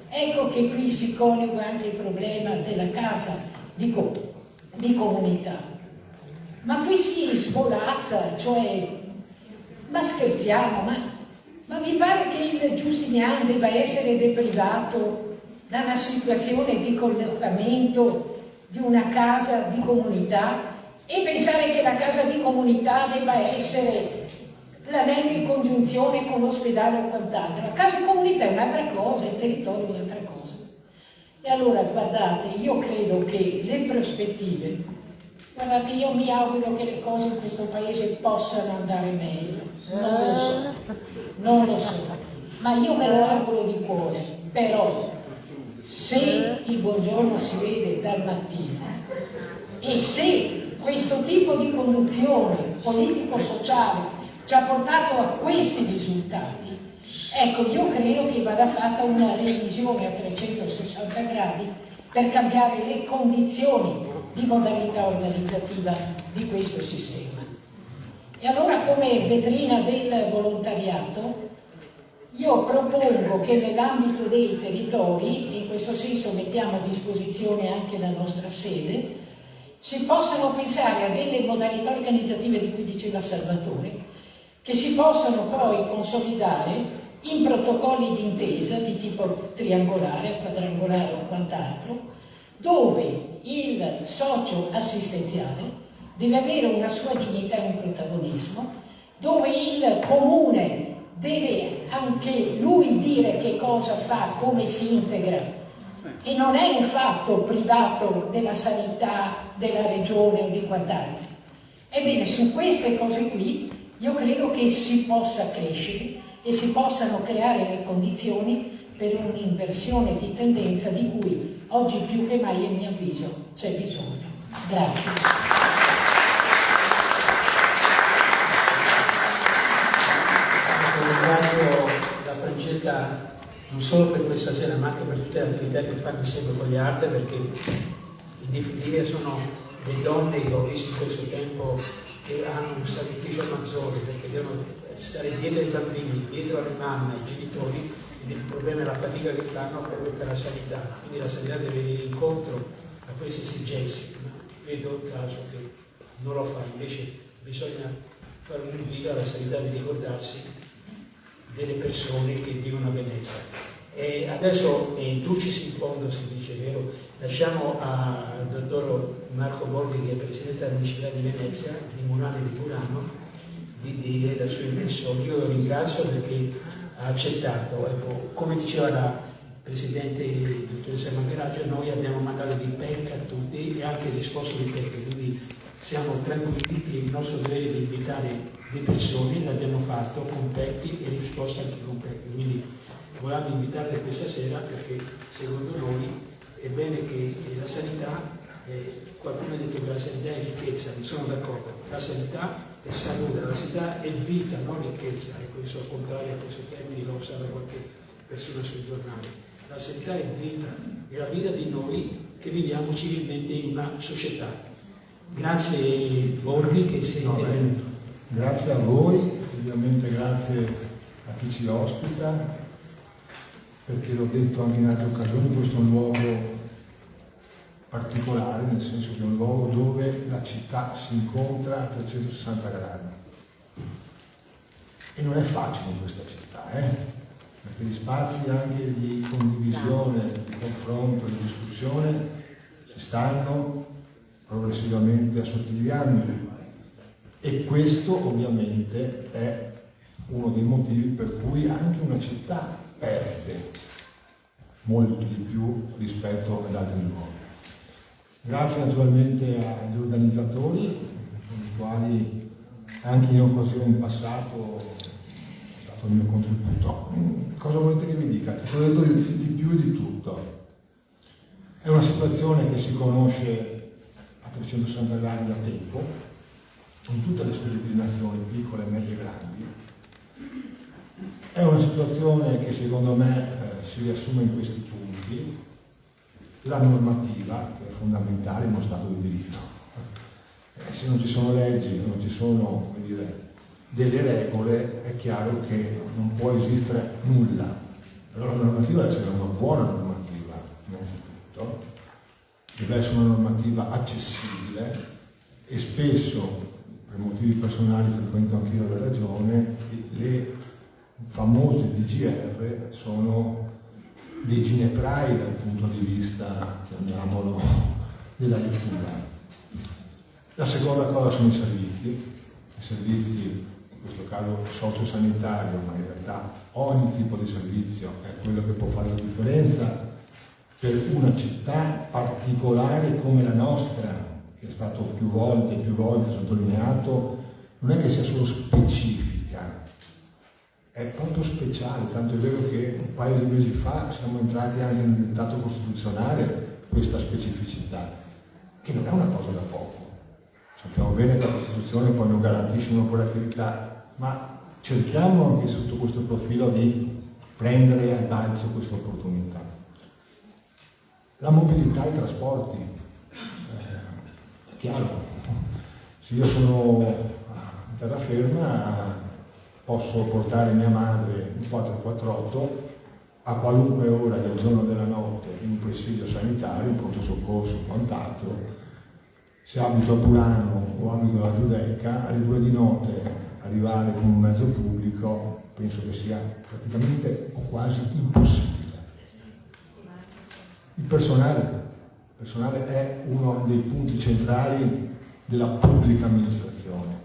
ecco che qui si coniuga anche il problema della casa di comunità. Ma qui si svolazza, cioè, ma scherziamo, ma mi pare che il Giustiniano debba essere deprivato da una situazione di collocamento di una casa di comunità e pensare che la casa di comunità debba essere l'anello in congiunzione con l'ospedale o quant'altro. La casa di comunità è un'altra cosa, il territorio è un'altra cosa. E allora, guardate, io credo che le prospettive, guardate, io mi auguro che le cose in questo paese possano andare meglio, non lo so, ma io me lo auguro di cuore. Però, se il buongiorno si vede dal mattino e se questo tipo di conduzione politico-sociale ci ha portato a questi risultati, ecco, io credo che vada fatta una revisione a 360 gradi per cambiare le condizioni di modalità organizzativa di questo sistema. E allora, come vetrina del volontariato, io propongo che nell'ambito dei territori, in questo senso mettiamo a disposizione anche la nostra sede, si possano pensare a delle modalità organizzative di cui diceva Salvatore, che si possono poi consolidare in protocolli d'intesa di tipo triangolare, quadrangolare o quant'altro, dove il socio assistenziale deve avere una sua dignità e un protagonismo, dove il comune deve anche lui dire che cosa fa, come si integra, e non è un fatto privato della sanità, della regione o di quant'altro. Ebbene, su queste cose qui io credo che si possa crescere e si possano creare le condizioni per un'inversione di tendenza di cui oggi più che mai, a mio avviso, c'è bisogno. Grazie. Ringrazio la Francesca non solo per questa sera ma anche per tutte le attività che fanno insieme con gli altri, perché in definitiva sono le donne che ho visto in questo tempo che hanno un sacrificio maggiore, perché devono stare dietro ai bambini, dietro alle mamme, ai genitori, ed il problema è la fatica che fanno proprio per la sanità. Quindi la sanità deve venire incontro a queste esigenze, ma vedo il caso che non lo fa. Invece bisogna fare un invito alla sanità di ricordarsi delle persone che vivono a Venezia. E adesso dulcis in fondo, si dice, vero? Lasciamo al dottor Marco Borghi, che è presidente della Municipalità di Venezia, di Murano e di Burano, di dire la sua impressione. Io lo ringrazio perché ha accettato. Ecco, come diceva la presidente dottoressa Mangheraggio, noi abbiamo mandato di PEC a tutti e anche risposto di PEC, quindi siamo tranquilli che il nostro dovere è di invitare le persone, l'abbiamo fatto con PEC e risposta anche con PEC. Quindi volevamo invitarle questa sera perché secondo noi è bene che la sanità, qualcuno ha detto che la sanità è ricchezza, non sono d'accordo, la sanità è salute, la sanità è vita, non ricchezza, ecco, io sono contrario a questo termine che ho usato qualche persona sui giornali. La sanità è vita, è la vita di noi che viviamo civilmente in una società. Grazie Borghi che sei intervenuto. Grazie a voi, ovviamente grazie a chi ci ospita, perché l'ho detto anche in altre occasioni, questo è un luogo particolare, nel senso che è un luogo dove la città si incontra a 360 gradi. E non è facile in questa città, perché gli spazi anche di condivisione, di confronto, di discussione si stanno progressivamente assottigliando. E questo ovviamente è uno dei motivi per cui anche una città perde molto di più rispetto ad altri luoghi. Grazie naturalmente agli organizzatori, con i quali anche in occasioni in passato ho dato il mio contributo. Cosa volete che vi dica? È stato detto di più di tutto. È una situazione che si conosce a 360 gradi da tempo, in tutte le sue declinazioni, piccole, medie e grandi. È una situazione che secondo me si riassume in questi punti: la normativa, che è fondamentale in uno Stato di diritto. Se non ci sono leggi, non ci sono, come dire, delle regole, è chiaro che non può esistere nulla. Allora la normativa deve essere una buona normativa, innanzitutto, deve essere una normativa accessibile, e spesso, per motivi personali, frequento anch'io la ragione, le famose DGR sono dei gineprai dal punto di vista, chiamiamolo, della lettura. La seconda cosa sono i servizi, in questo caso sociosanitario, ma in realtà ogni tipo di servizio è quello che può fare la differenza per una città particolare come la nostra, che è stato più volte sottolineato. Non è che sia solo specifica, è proprio speciale, tanto è vero che un paio di mesi fa siamo entrati anche nel dettato costituzionale questa specificità, che non è una cosa da poco. Sappiamo bene che la Costituzione poi non garantisce un'operatività, ma cerchiamo anche sotto questo profilo di prendere al balzo questa opportunità. La mobilità e i trasporti, è chiaro, se io sono in terraferma posso portare mia madre in 448 a qualunque ora del giorno o della notte in un presidio sanitario, in pronto soccorso o quant'altro, se abito a Burano o abito alla Giudecca, alle 2 di notte arrivare con un mezzo pubblico penso che sia praticamente o quasi impossibile. Il personale è uno dei punti centrali della pubblica amministrazione.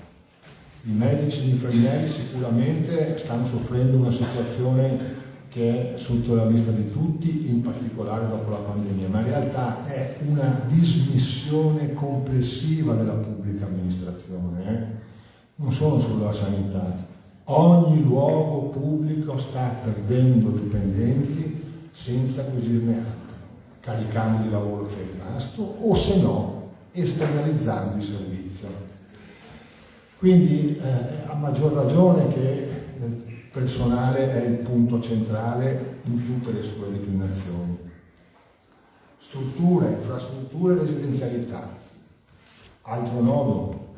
I medici e gli infermieri sicuramente stanno soffrendo una situazione che è sotto la vista di tutti, in particolare dopo la pandemia, ma in realtà è una dismissione complessiva della pubblica amministrazione. Non sono solo la sanità. Ogni luogo pubblico sta perdendo dipendenti senza acquisirne altri, caricando di lavoro che è rimasto o se no esternalizzando il servizio. Quindi a maggior ragione che il personale è il punto centrale in tutte le sue declinazioni. Strutture, infrastrutture e residenzialità. Altro nodo.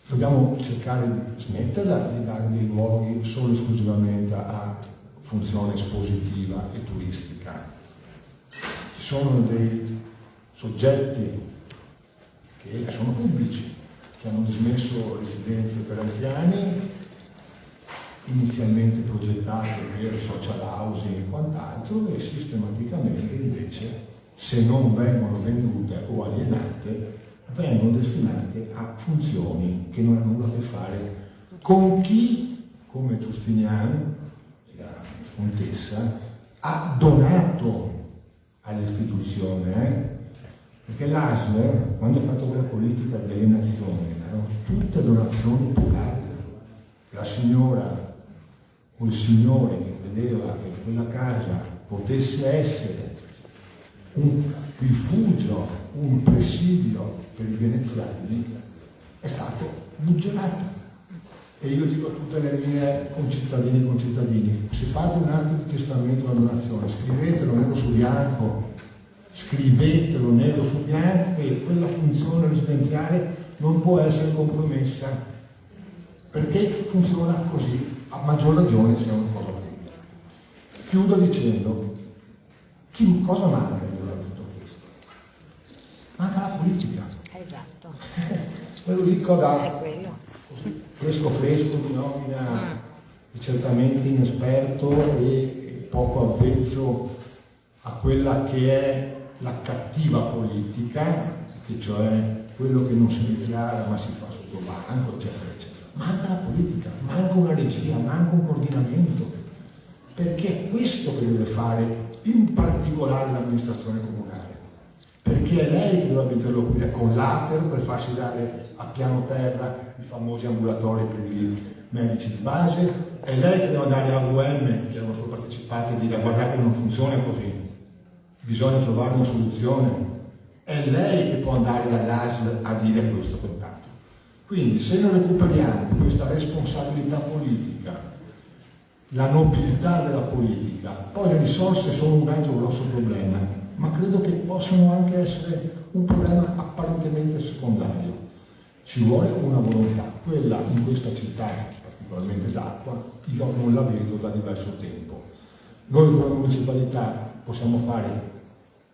Dobbiamo cercare di smetterla di dare dei luoghi solo e esclusivamente a funzione espositiva e turistica. Ci sono dei soggetti che sono pubblici, che hanno dismesso residenze per anziani, inizialmente progettate per social housing e quant'altro, e sistematicamente invece, se non vengono vendute o alienate, vengono destinate a funzioni che non hanno nulla a che fare con chi, come Giustinian, la contessa, ha donato all'istituzione. Perché l'ASL, quando ha fatto quella politica di alienazione, erano tutte donazioni private. La signora o il signore che credeva che quella casa potesse essere un rifugio, un presidio per i veneziani, è stato buggerato. E io dico a tutte le mie concittadine e concittadini, se fate un atto di testamento o una donazione, scrivetelo nero su bianco che quella funzione residenziale non può essere compromessa, perché funziona così, a maggior ragione se è una cosa pubblica. Chiudo dicendo, cosa manca in tutto questo? Manca la politica. Esatto. Ve lo dico da fresco di nomina, certamente inesperto e poco avvezzo a quella che è la cattiva politica, che cioè quello che non si dichiara ma si fa sotto banco, eccetera, eccetera. Manca la politica, manca una regia, manca un coordinamento, perché è questo che deve fare in particolare l'amministrazione comunale, perché è lei che dovrebbe interloquire con l'ATER per farsi dare a piano terra i famosi ambulatori per i medici di base, è lei che deve andare a AVM, che erano solo partecipati, e dire guardate che non funziona così, bisogna trovare una soluzione. È lei che può andare dall'ASL a dire questo contatto. Quindi se non recuperiamo questa responsabilità politica, la nobiltà della politica, poi le risorse sono un altro grosso problema, ma credo che possano anche essere un problema apparentemente secondario. Ci vuole una volontà, quella in questa città, particolarmente d'acqua, io non la vedo da diverso tempo. Noi come municipalità possiamo fare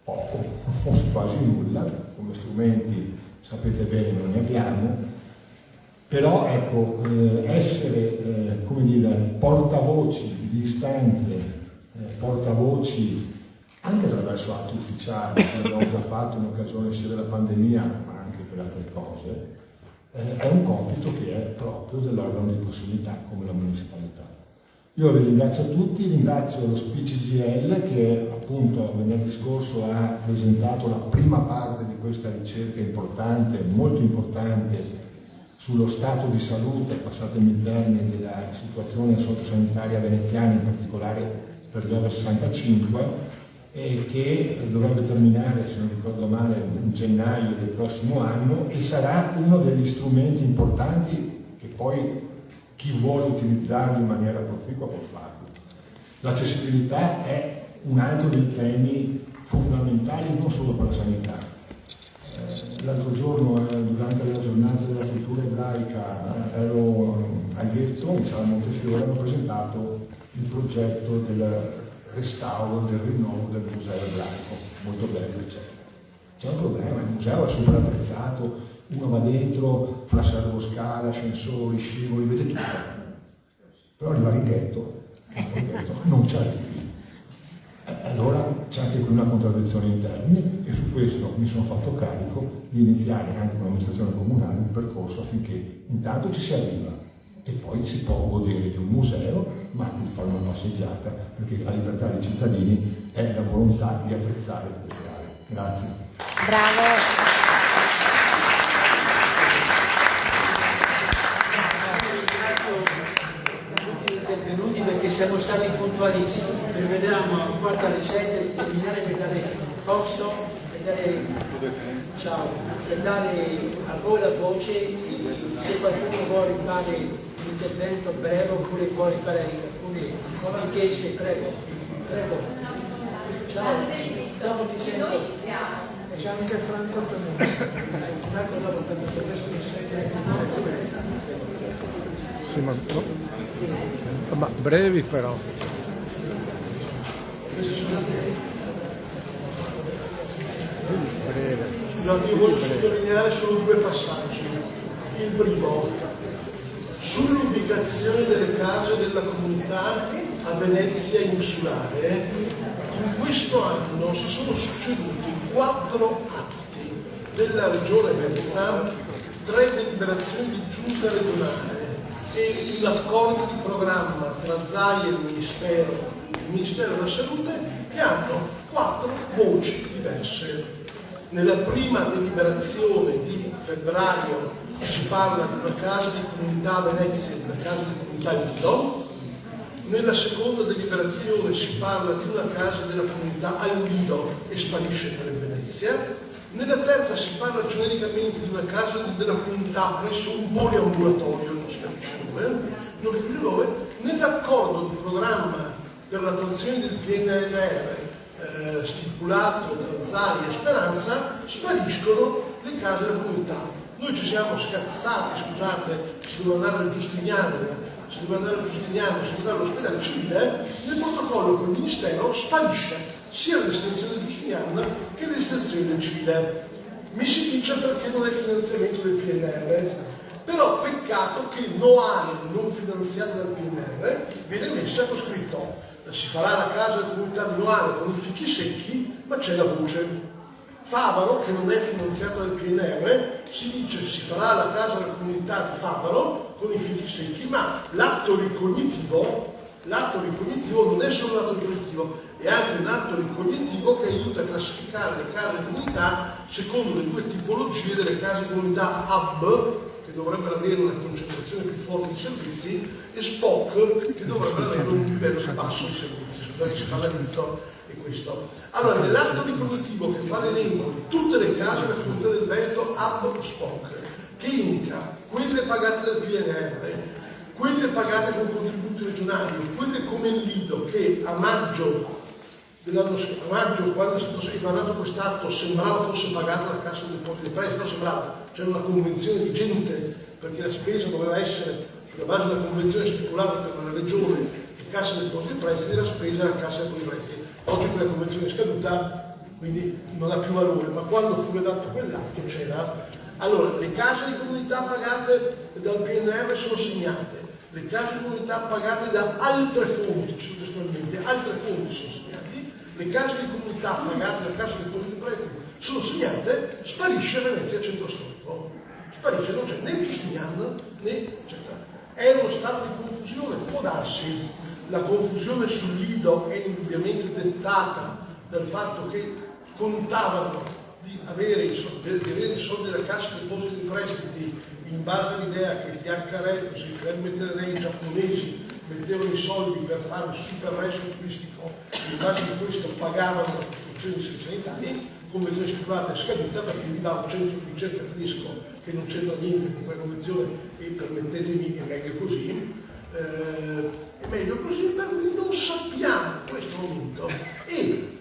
poco, forse quasi nulla, come strumenti sapete bene non ne abbiamo, però ecco, essere come dire, portavoci di istanze, portavoci anche attraverso atti ufficiali, che abbiamo già fatto in occasione sia della pandemia ma anche per altre cose, è un compito che è proprio dell'organo di prossimità come la municipalità. Io vi ringrazio tutti, ringrazio lo SPCGL che appunto venerdì scorso ha presentato la prima parte di questa ricerca importante, molto importante, sullo stato di salute, passatemi il termine, della situazione sociosanitaria veneziana, in particolare per gli over 65, e che dovrebbe terminare, se non ricordo male, in gennaio del prossimo anno, e sarà uno degli strumenti importanti che poi chi vuole utilizzarlo in maniera proficua può farlo. L'accessibilità è un altro dei temi fondamentali non solo per la sanità. L'altro giorno, durante la giornata della cultura ebraica, ero a Ghetto, in Sala Montefiore, hanno presentato il progetto del restauro, del rinnovo del museo ebraico, molto bello, eccetera. C'è un problema, il museo è super attrezzato, uno va dentro, fa la scala, ascensori, scivoli, vede tutto. Però arriva il ghetto, non ci arrivi. Allora c'è anche qui una contraddizione in termini e su questo mi sono fatto carico di iniziare anche con l'amministrazione comunale un percorso affinché intanto ci si arriva e poi si può godere di un museo, ma anche di fare una passeggiata, perché la libertà dei cittadini è la volontà di attrezzare queste aree. Grazie. Bravo. Perché siamo stati puntualissimi. Vediamo a quarta alle 7 terminare per dare posto, per dare a voi la voce, se qualcuno vuole fare un intervento breve oppure vuole fare alcune richieste, prego. Ciao. Dopo ti sento. C'è anche Franco Antonelli. Franco dopo adesso mi sente. Sì, ma brevi però. Scusate, io voglio sottolineare solo due passaggi. Il primo, sull'ubicazione delle case della comunità a Venezia insulare, in questo anno si sono succeduti 4 atti della Regione Veneto, 3 deliberazioni di giunta regionale e l'accordo di programma tra ZAI e il Ministero della Salute, che hanno 4 voci diverse. Nella prima deliberazione di febbraio si parla di una casa di comunità a Venezia e di una casa di comunità a Lido. Nella seconda deliberazione si parla di una casa della comunità al Lido e sparisce per Venezia. Nella terza si parla genericamente di una casa della comunità presso un poliambulatorio, non si capisce dove, non capisce dove. Nell'accordo di programma per l'attuazione del PNRR stipulato tra ZAI e Speranza spariscono le case della comunità. Noi ci siamo scazzati, scusate, si doveva andare al Giustiniano, si doveva andare all'ospedale civile, nel protocollo col Ministero sparisce sia l'estensione del Giustiniano che l'estensione del civile. Mi si dice perché non è finanziamento del PNR, però peccato che Noale non finanziata dal PNR viene messa con scritto si farà la casa della comunità di Noale con i fichi secchi, ma c'è la voce. Favaro, che non è finanziata dal PNR, si dice si farà la casa della comunità di Favaro con i fichi secchi, ma l'atto ricognitivo non è solo un atto ricognitivo, è anche un atto ricognitivo che aiuta a classificare le case di comunità secondo le 2 tipologie delle case di comunità hub, che dovrebbero avere una concentrazione più forte di servizi, e SPOC, che dovrebbero avere un livello più basso di servizi. Scusate, si parla di e questo. Allora, nell'atto ricognitivo che fa l'elenco di tutte le case della comunità del Veneto, hub o SPOC, che indica quelle pagate dal PNR, quelle pagate con contributi regionali, quelle come il Lido, che a maggio dell'anno scorso, quando è stato emanato quest'atto, sembrava fosse pagata dalla Cassa dei Depositi e Prestiti, non sembrava, c'era una convenzione vigente perché la spesa doveva essere sulla base della convenzione stipulata tra la Regione e Cassa dei Depositi e Prestiti, la spesa era Cassa dei Depositi e Prestiti. Oggi quella convenzione è scaduta, quindi non ha più valore, ma quando fu redatto quell'atto c'era. Allora, le case di comunità pagate dal PNR sono segnate, le case di comunità pagate da altre fonti, testualmente, altre fonti sono segnate, le case di comunità pagate dalla Cassa dei Depositi e Prestiti sono segnate, sparisce Venezia Centro Storico. Sparisce, non c'è né Giustiniano né eccetera. È uno stato di confusione, può darsi. La confusione sul Lido è indubbiamente dettata dal fatto che contavano di avere i soldi della Cassa dei Depositi e Prestiti in base all'idea che THR, se i giapponesi mettevano i soldi per fare un super resto turistico, in base a questo pagavano la costruzione di servizi sanitari, convenzione stipulata è scaduta perché gli dà un centro di ricerca tedesco che non c'entra niente con quella convenzione e permettetemi, è meglio così. Per cui non sappiamo in questo momento. E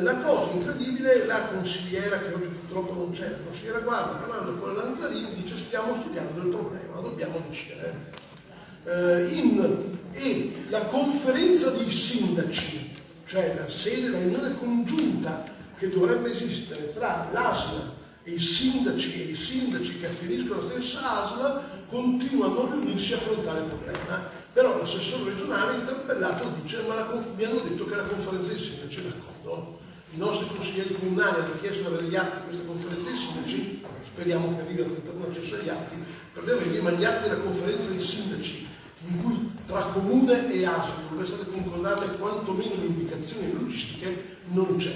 la cosa incredibile, la consigliera, che oggi purtroppo non c'è, la consigliera Guarda, parlando con la Lanzarini, dice stiamo studiando il problema, dobbiamo decidere. E la conferenza dei sindaci, cioè la riunione congiunta che dovrebbe esistere tra l'ASL e i sindaci che afferiscono alla stessa ASL continua a non riunirsi a affrontare il problema. Però l'assessore regionale interpellato dice mi hanno detto che la conferenza dei sindaci è d'accordo. I nostri consiglieri comunali hanno chiesto di avere gli atti di questa conferenza dei sindaci, speriamo che arrivino per un accesso agli atti, per averli, ma gli atti della conferenza dei sindaci in cui tra comune e ASL dovrebbero essere concordate quantomeno le indicazioni logistiche non c'è.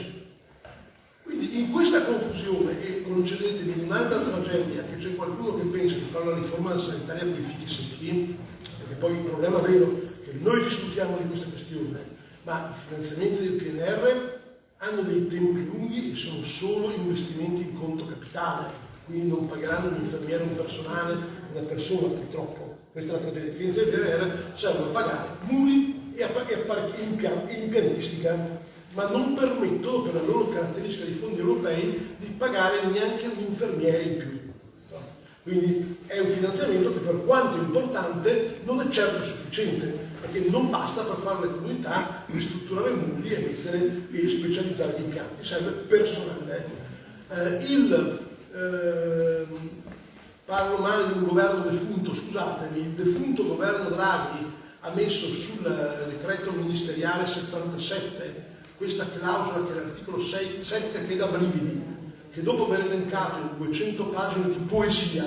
Quindi in questa confusione, e concedetemi un'altra tragedia, che c'è qualcuno che pensa di fare la riforma sanitaria con i fichi secchi, perché poi il problema vero è che noi discutiamo di questa questione, ma i finanziamenti del PNR hanno dei tempi lunghi e sono solo investimenti in conto capitale, quindi non pagheranno un infermiere, un personale, una persona, purtroppo. Questa è la tragedia. I finanziamenti del PNR servono a pagare muri e apparecchi impiantistica, ma non permettono, per la loro caratteristica di fondi europei, di pagare neanche un infermiere in più. Quindi è un finanziamento che, per quanto importante, non è certo sufficiente, perché non basta per fare le comunità, ristrutturare muri e mettere e specializzare gli impianti, serve personale. Parlo male di un governo defunto, scusatemi, il defunto governo Draghi ha messo sul decreto ministeriale 77 questa clausola che è l'articolo 7 che dà brividi, che dopo aver elencato in 200 pagine di poesia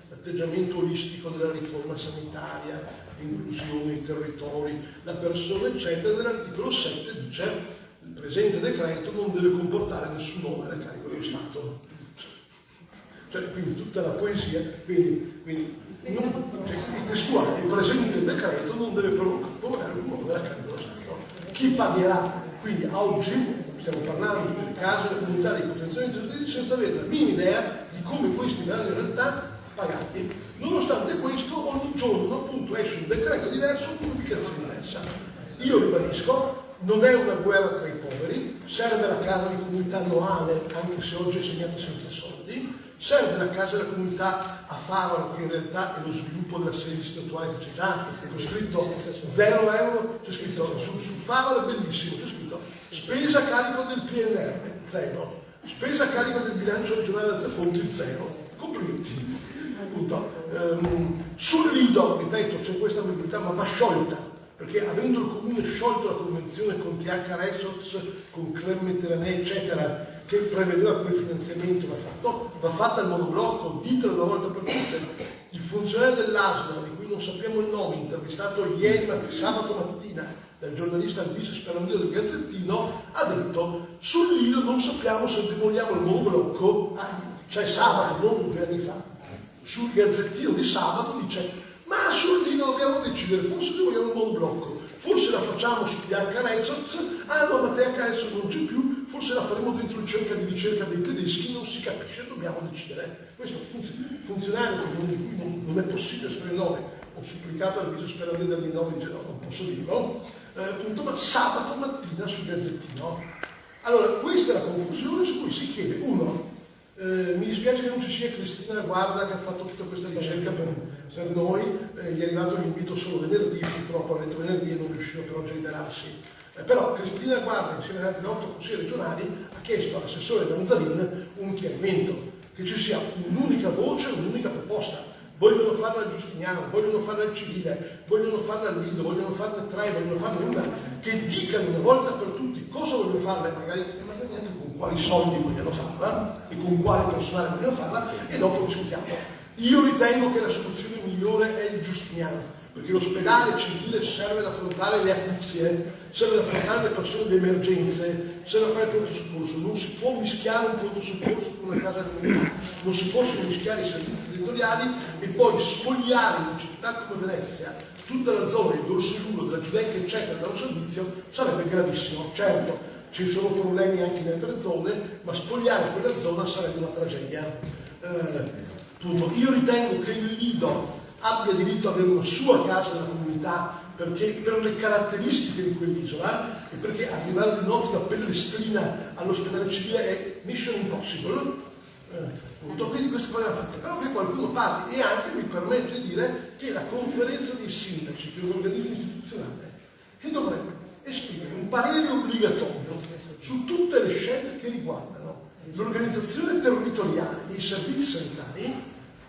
l'atteggiamento olistico della riforma sanitaria, l'inclusione, i territori, la persona, eccetera, nell'articolo 7 dice il presente decreto non deve comportare nessun onere a carico dello Stato. Cioè, quindi tutta la poesia, quindi il testuale, il presente decreto non deve comportare alcun onere a carico dello Stato. Chi pagherà? Quindi oggi stiamo parlando del caso della comunità dei potenziamenti giudiziari senza avere la minima idea di come questi verranno in realtà pagati. Nonostante questo, ogni giorno appunto esce un decreto diverso con un'ubicazione diversa. Io ribadisco, non è una guerra tra i poveri, serve la casa di comunità annuale, anche se oggi è segnata senza soldi, serve la casa della comunità a Favaro, che in realtà è lo sviluppo della sede distrettuale che c'è già, c'è scritto 0 euro, c'è scritto su Favaro è bellissimo, c'è scritto spesa a carico del PNR, 0, spesa a carico del bilancio regionale da altre fonti, 0, complimenti. Sul Lido, ripeto, c'è questa ambiguità, ma va sciolta, perché avendo il comune sciolto la convenzione con TH Resorts, con Club Mediterranee, eccetera, che prevedeva quel finanziamento, va fatta il monoblocco, ditelo una volta per tutte. Il funzionario dell'ASL, di cui non sappiamo il nome, intervistato ieri, sabato mattina, dal giornalista Alvise Sperandino del Gazzettino, ha detto sul Lido non sappiamo se demoliamo il monoblocco, cioè sabato, non 2 anni fa. Sul Gazzettino di sabato dice ma sul Lido dobbiamo decidere, forse demoliamo il monoblocco, forse la facciamo su TH Resorts, no, ma TH Resorts non c'è più, forse la faremo dentro il cerca di ricerca dei tedeschi, non si capisce, dobbiamo decidere. Questo funzionario di cui non è possibile sapere il nome, ho supplicato al vice Sperandino del nome, dice no, non posso dirlo, appunto, ma sabato mattina sul Gazzettino. Allora, questa è la confusione su cui si chiede, uno, mi dispiace che non ci sia Cristina Guarda che ha fatto tutta questa ricerca per noi, gli è arrivato l'invito solo venerdì, purtroppo ha detto venerdì e non riusciva per oggi a liberarsi. Però Cristina Guarda, insieme ad altri 8 consigli regionali, ha chiesto all'assessore Danzalin un chiarimento, che ci sia un'unica voce, un'unica proposta. Vogliono farla al Giustiniano, vogliono farla al Civile, vogliono farla al Lido, vogliono farne 3, vogliono farne una, che dicano una volta per tutti cosa vogliono farla, magari anche con quali soldi vogliono farla e con quale personale vogliono farla, e dopo discutiamo. Io ritengo che la soluzione migliore è il Giustiniano, perché l'ospedale civile serve ad affrontare le acuzie, serve ad affrontare le persone di emergenze, serve a fare il pronto soccorso. Non si può mischiare un pronto soccorso con una casa comunità, non si possono mischiare i servizi territoriali e poi spogliare in una città come Venezia tutta la zona, il Dorsolulo, della Giudecca, eccetera, da un servizio, sarebbe gravissimo. Certo, ci sono problemi anche in altre zone, ma spogliare quella zona sarebbe una tragedia. Io ritengo che il Lido abbia diritto ad avere una sua casa della comunità, perché per le caratteristiche di quell'isola e perché arrivare di notte da Pellestrina all'ospedale civile è mission impossible. Quindi queste cose vanno fatte, però che qualcuno parli, e anche mi permetto di dire che la conferenza dei sindaci, che è un organismo istituzionale, che dovrebbe esprimere un parere obbligatorio su tutte le scelte che riguardano l'organizzazione territoriale dei servizi sanitari,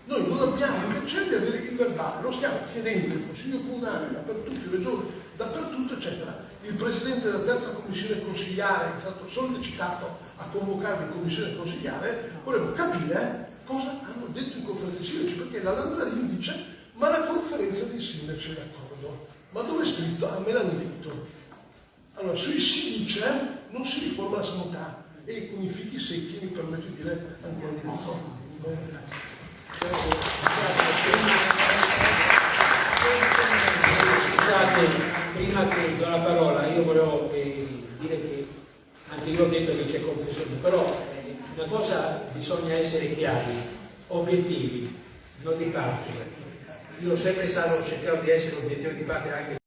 noi non abbiamo il piacere di avere il verbale, lo stiamo chiedendo il Consiglio Comunale, dappertutto, in Regione, dappertutto, eccetera. Il Presidente della terza commissione consigliare è stato sollecitato a convocare in commissione consigliare, vorremmo capire cosa hanno detto in conferenza dei sindaci, perché la Lanzarini dice ma la conferenza dei sindaci è d'accordo. Ma dove è scritto? Ah, me l'hanno detto. Allora, si dice, non si riforma la sanità, e con i fichi secchi mi permetto di dire ancora di più. Grazie. Scusate, prima che do la parola, io volevo dire che anche io ho detto che c'è confusione, però una cosa bisogna essere chiari, obiettivi, non di parte. Io ho sempre stato cercato di essere obiettivo di parte anche